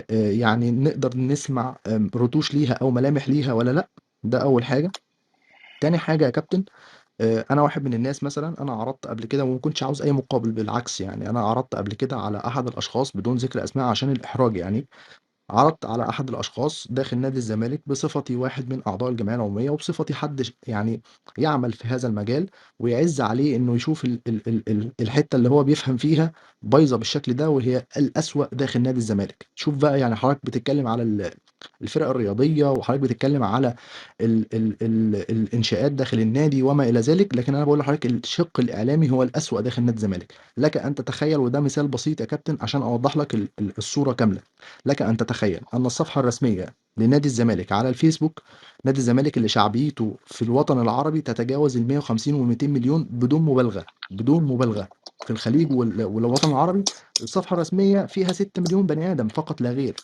يعني نقدر نسمع رتوش ليها او ملامح ليها ولا لا؟ ده اول حاجه. تاني حاجه يا كابتن، انا واحد من الناس، مثلا انا عرضت قبل كده وما كنتش عاوز اي مقابل، بالعكس يعني انا عرضت قبل كده على احد الاشخاص بدون ذكر اسماء عشان الاحراج، يعني عرضت على احد الاشخاص داخل نادي الزمالك بصفتي واحد من اعضاء الجمعيه العموميه، وبصفتي حد يعني يعمل في هذا المجال، ويعز عليه انه يشوف الحته اللي هو بيفهم فيها بايظه بالشكل ده، وهي الاسوأ داخل نادي الزمالك. شوف بقى، يعني حضرتك بتتكلم على الفرق الرياضيه، وحضرتك بتتكلم على الانشاءات داخل النادي وما الى ذلك، لكن انا بقول لحضرتك الشق الاعلامي هو الاسوأ داخل نادي الزمالك. لك ان تتخيل، وده مثال بسيط يا كابتن عشان اوضح لك الصوره كامله. لك أن تتخيل أن الصفحة الرسمية لنادي الزمالك على الفيسبوك، نادي الزمالك اللي شعبيته في الوطن العربي تتجاوز ال 150 و 200 مليون بدون مبالغة، بدون مبالغة. في الخليج والوطن العربي الصفحة الرسمية فيها 6 مليون بني آدم فقط لا غير.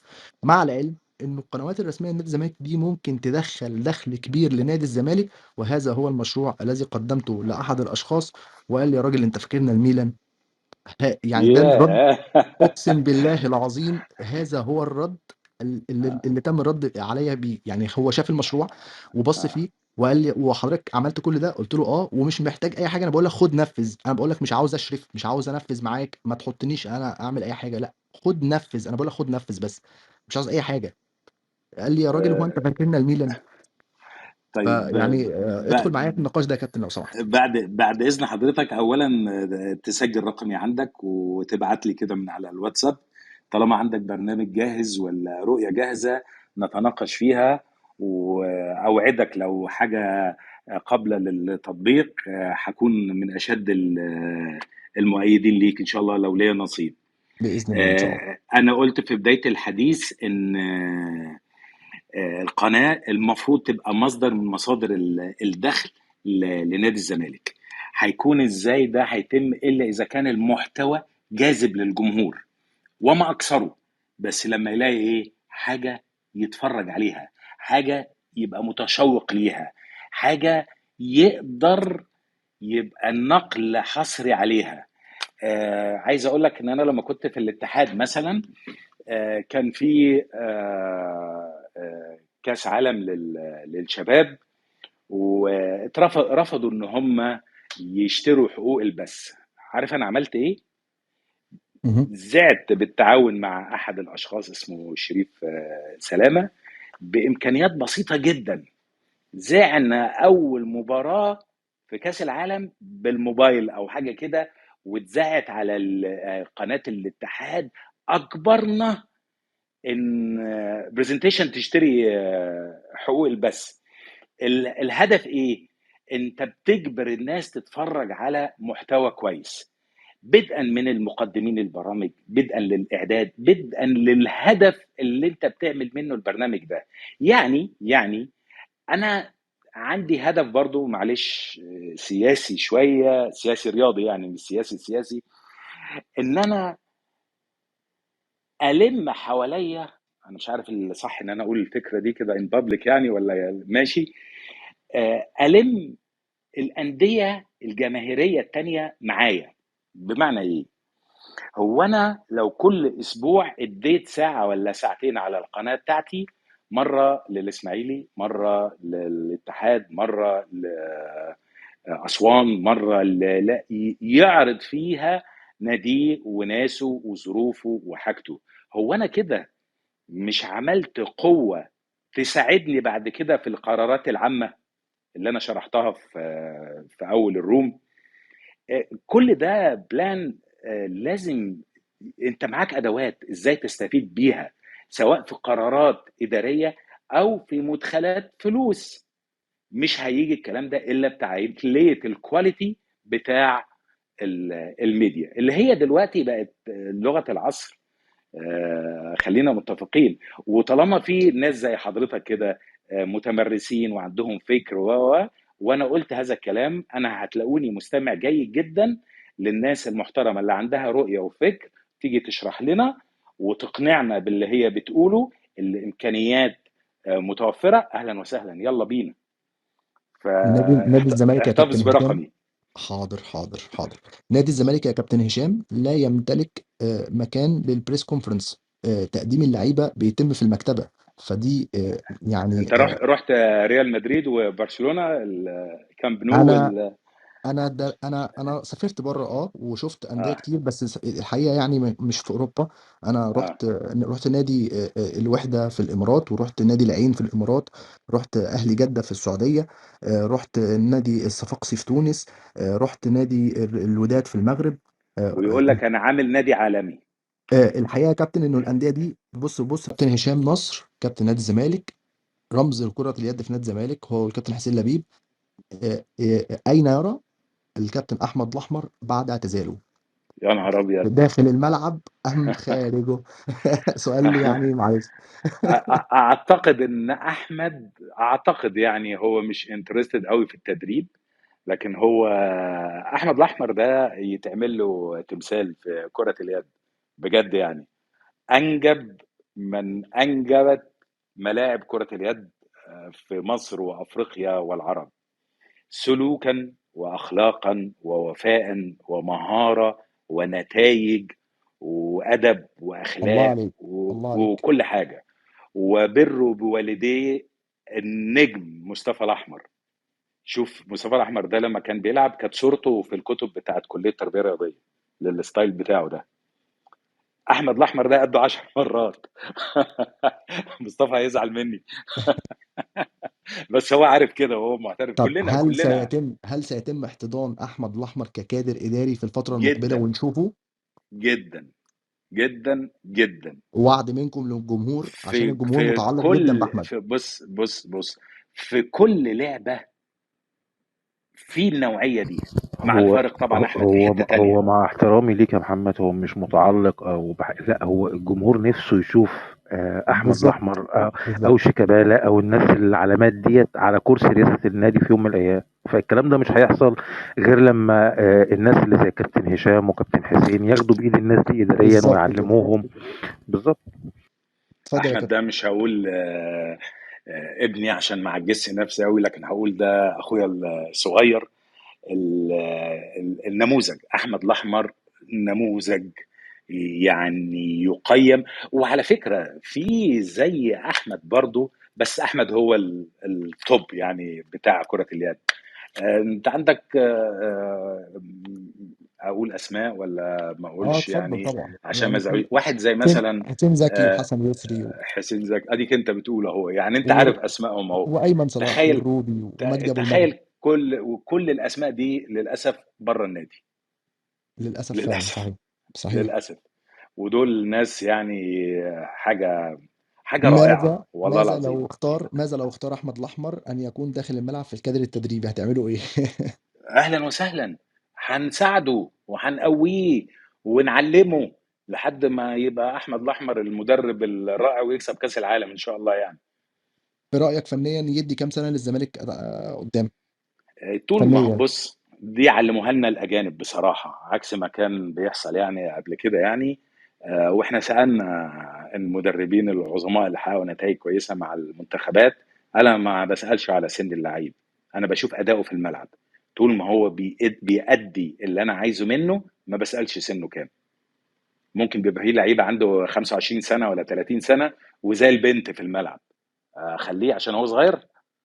مع العلم إن القنوات الرسمية لنادي الزمالك دي ممكن تدخل دخل كبير لنادي الزمالك، وهذا هو المشروع الذي قدمته لأحد الأشخاص، وقال لي يا راجل أنت فاكرنا الميلان؟ يعني ده الرد، اقسم بالله العظيم هذا هو الرد اللي تم الرد عليا بيه. يعني هو شاف المشروع وبص فيه وقال لي وحضرتك عملت كل ده؟ قلت له اه، ومش محتاج اي حاجه، انا بقول لك خد نفذ، انا بقول لك مش عاوز اشرف، مش عاوز انفذ معاك، ما تحطنيش انا اعمل اي حاجه، لا خد نفذ، انا بقول لك خد نفذ بس، مش عاوز اي حاجه. قال لي يا راجل هو انت آه، فاكرنا الميلان؟ طيب فيعني ادخل معايا في ب- النقاش ده يا كابتن لو سمحت. بعد اذن حضرتك، اولا تسجل رقمي عندك وتبعت لي كده من على الواتساب طالما عندك برنامج جاهز ولا رؤية جاهزة نتناقش فيها، واوعدك لو حاجة قابلة للتطبيق هكون من اشد المؤيدين ليك ان شاء الله لو ليا نصيب. باذن الله ان شاء الله. انا قلت في بداية الحديث ان القناة المفروض تبقى مصدر من مصادر الدخل لنادي الزمالك. هيكون ازاي ده؟ هيتم الا اذا كان المحتوى جاذب للجمهور وما اكثره، بس لما يلاقي ايه حاجة يتفرج عليها، حاجة يبقى متشوق ليها، حاجة يقدر يبقى النقل حصري عليها. عايز اقول لك ان انا لما كنت في الاتحاد مثلا كان في كاس عالم للشباب، ورفضوا ان هم يشتروا حقوق البث. عارف انا عملت ايه؟ مهم. زعت بالتعاون مع احد الاشخاص اسمه شريف سلامة بامكانيات بسيطة جدا. زعنا اول مباراة في كاس العالم بالموبايل او حاجة كده، واتذاعت على قناة الاتحاد. اجبرنا ان برزنتيشن تشتري حقوق البث. الهدف ايه؟ انت بتجبر الناس تتفرج على محتوى كويس، بدءا من المقدمين البرامج، بدءا للاعداد، بدءا للهدف اللي انت بتعمل منه البرنامج ده. يعني انا عندي هدف برضو، معلش سياسي شوية، سياسي رياضي يعني، مش سياسي، ان انا ألم حواليا. انا مش عارف الصح ان انا اقول الفكرة دي كده ان بابليك يعني ولا ماشي. ألم الأندية الجماهيرية التانية معايا. بمعنى إيه؟ هو أنا لو كل أسبوع اديت ساعة ولا ساعتين على القناة بتاعتي، مرة للإسماعيلي، مرة للاتحاد، مرة لأسوان، مرة لا يعرض فيها ناديه وناسه وظروفه وحاجته، هو أنا كده مش عملت قوة تساعدني بعد كده في القرارات العامة اللي انا شرحتها في اول الروم؟ كل ده بلان. لازم انت معاك ادوات ازاي تستفيد بيها، سواء في قرارات اداريه او في مدخلات فلوس. مش هيجي الكلام ده الا بتعليه الكواليتي بتاع الميديا اللي هي دلوقتي بقت لغه العصر. خلينا متفقين. وطالما في ناس زي حضرتك كده متمرسين وعندهم فكر وانا قلت هذا الكلام، انا هتلاقوني مستمع جيد جدا للناس المحترمه اللي عندها رؤيه وفكر، تيجي تشرح لنا وتقنعنا باللي هي بتقوله. الامكانيات متوفره، اهلا وسهلا، يلا بينا. نادي الزمالك يا فاحتفظ كابتن هشام. برقمي. حاضر. نادي الزمالك يا كابتن هشام لا يمتلك مكان للبريس كونفرنس، تقديم اللعيبه بيتم في المكتبه، فدي يعني انت رحت ريال مدريد وبرشلونه الكامب نو انا انا سافرت بره وشفت انديه اه كتير، بس الحقيقه يعني مش في اوروبا. انا اه رحت نادي الوحده في الامارات، ورحت نادي العين في الامارات، رحت اهلي جده في السعوديه، رحت نادي الصفاقسي في تونس، رحت نادي الوداد في المغرب. ويقول لك انا عامل نادي عالمي. الحقيقه يا كابتن انه الانديه دي، بص كابتن هشام نصر كابتن نادي الزمالك، رمز كره اليد في نادي الزمالك هو الكابتن حسين لبيب. اين يرى الكابتن احمد الاحمر بعد اعتزاله؟ يا نهار ابيض. داخل الملعب ام خارجه؟ سؤال يعني معلش. اعتقد ان احمد، اعتقد يعني هو مش انترستد قوي في التدريب، لكن هو احمد الاحمر ده يتعمل له تمثال في كرة اليد بجد يعني. انجب من انجبت ملاعب كرة اليد في مصر وافريقيا والعرب، سلوكا واخلاقا ووفاء ومهارة ونتائج وادب الله واخلاق عليك. الله عليك. وكل حاجة. وبره بوالديه النجم مصطفى الاحمر. شوف مصطفى الاحمر ده لما كان بيلعب كانت صورته في الكتب بتاعت كليه التربيه الرياضيه للستايل بتاعه ده. احمد الاحمر ده قده 10 مرات. مصطفى هيزعل مني. بس هو عارف كده وهو معترف، طب كلنا هل سيتم احتضان احمد الاحمر ككادر اداري في الفتره المقبله جدا ونشوفه؟ جدا جدا جدا. وعد منكم للجمهور عشان في الجمهور في متعلق جدا كل باحمد. في بص في كل لعبه في النوعيه دي، مع هو الفارق طبعا احمد في هو حته تانية. هو مع احترامي ليك يا محمد، هو مش متعلق لا، هو الجمهور نفسه يشوف احمد بالظبط الاحمر او بالظبط. شيكابالا او الناس العلامات ديت على كرسي رئاسة النادي في يوم من الايام. فالكلام ده مش هيحصل غير لما الناس اللي زي كابتن هشام وكابتن حسين ياخدوا بايد الناس دي اداريا بالظبط كده. ويعلموهم. بالظبط. اتفضل يا احمد كابتن. ده مش هقول ابني عشان ما اعجزش نفسي قوي، لكن هقول ده اخويا الصغير. النموذج احمد الاحمر نموذج يعني يقيم. وعلى فكره في زي احمد برضو، بس احمد هو التوب يعني بتاع كره اليد. انت عندك اقول اسماء ولا ما اقولش اتفضل يعني طبعا عشان ما يعني ازعل واحد زي حسين مثلا زكي آه، وحسن يسري حسين زكي. اديك انت بتقول اهو، يعني انت و... عارف اسمائهم اهو. وايمن صلاح تخيل والروبي ومجدي ابو المجد. تخيل كل الاسماء دي للاسف بره النادي. للاسف فعلا للاسف صحيح. صحيح. للاسف. ودول ناس يعني حاجه رائعه والله العظيم. ماذا لو اختار احمد الاحمر ان يكون داخل الملعب في الكادر التدريبي، هتعملوا ايه؟ اهلا وسهلا. هنساعده وهنقويه ونعلمه لحد ما يبقى احمد الاحمر المدرب الرائع ويكسب كاس العالم ان شاء الله يعني. في رايك فنيا يدي كام سنه للزمالك قدام؟ طول ما فنيا. بص دي علموها لنا الاجانب بصراحه، عكس ما كان بيحصل يعني قبل كده يعني. واحنا سالنا المدربين العظماء اللي حققوا نتائج كويسه مع المنتخبات. انا ما بسالش على سن اللعيب، انا بشوف اداؤه في الملعب. طول ما هو بيأدي اللي انا عايزه منه ما بسالش سنه كام. ممكن بيبقى فيه لعيب عنده 25 سنه ولا 30 سنه وزي البنت في الملعب، خليه عشان هو صغير؟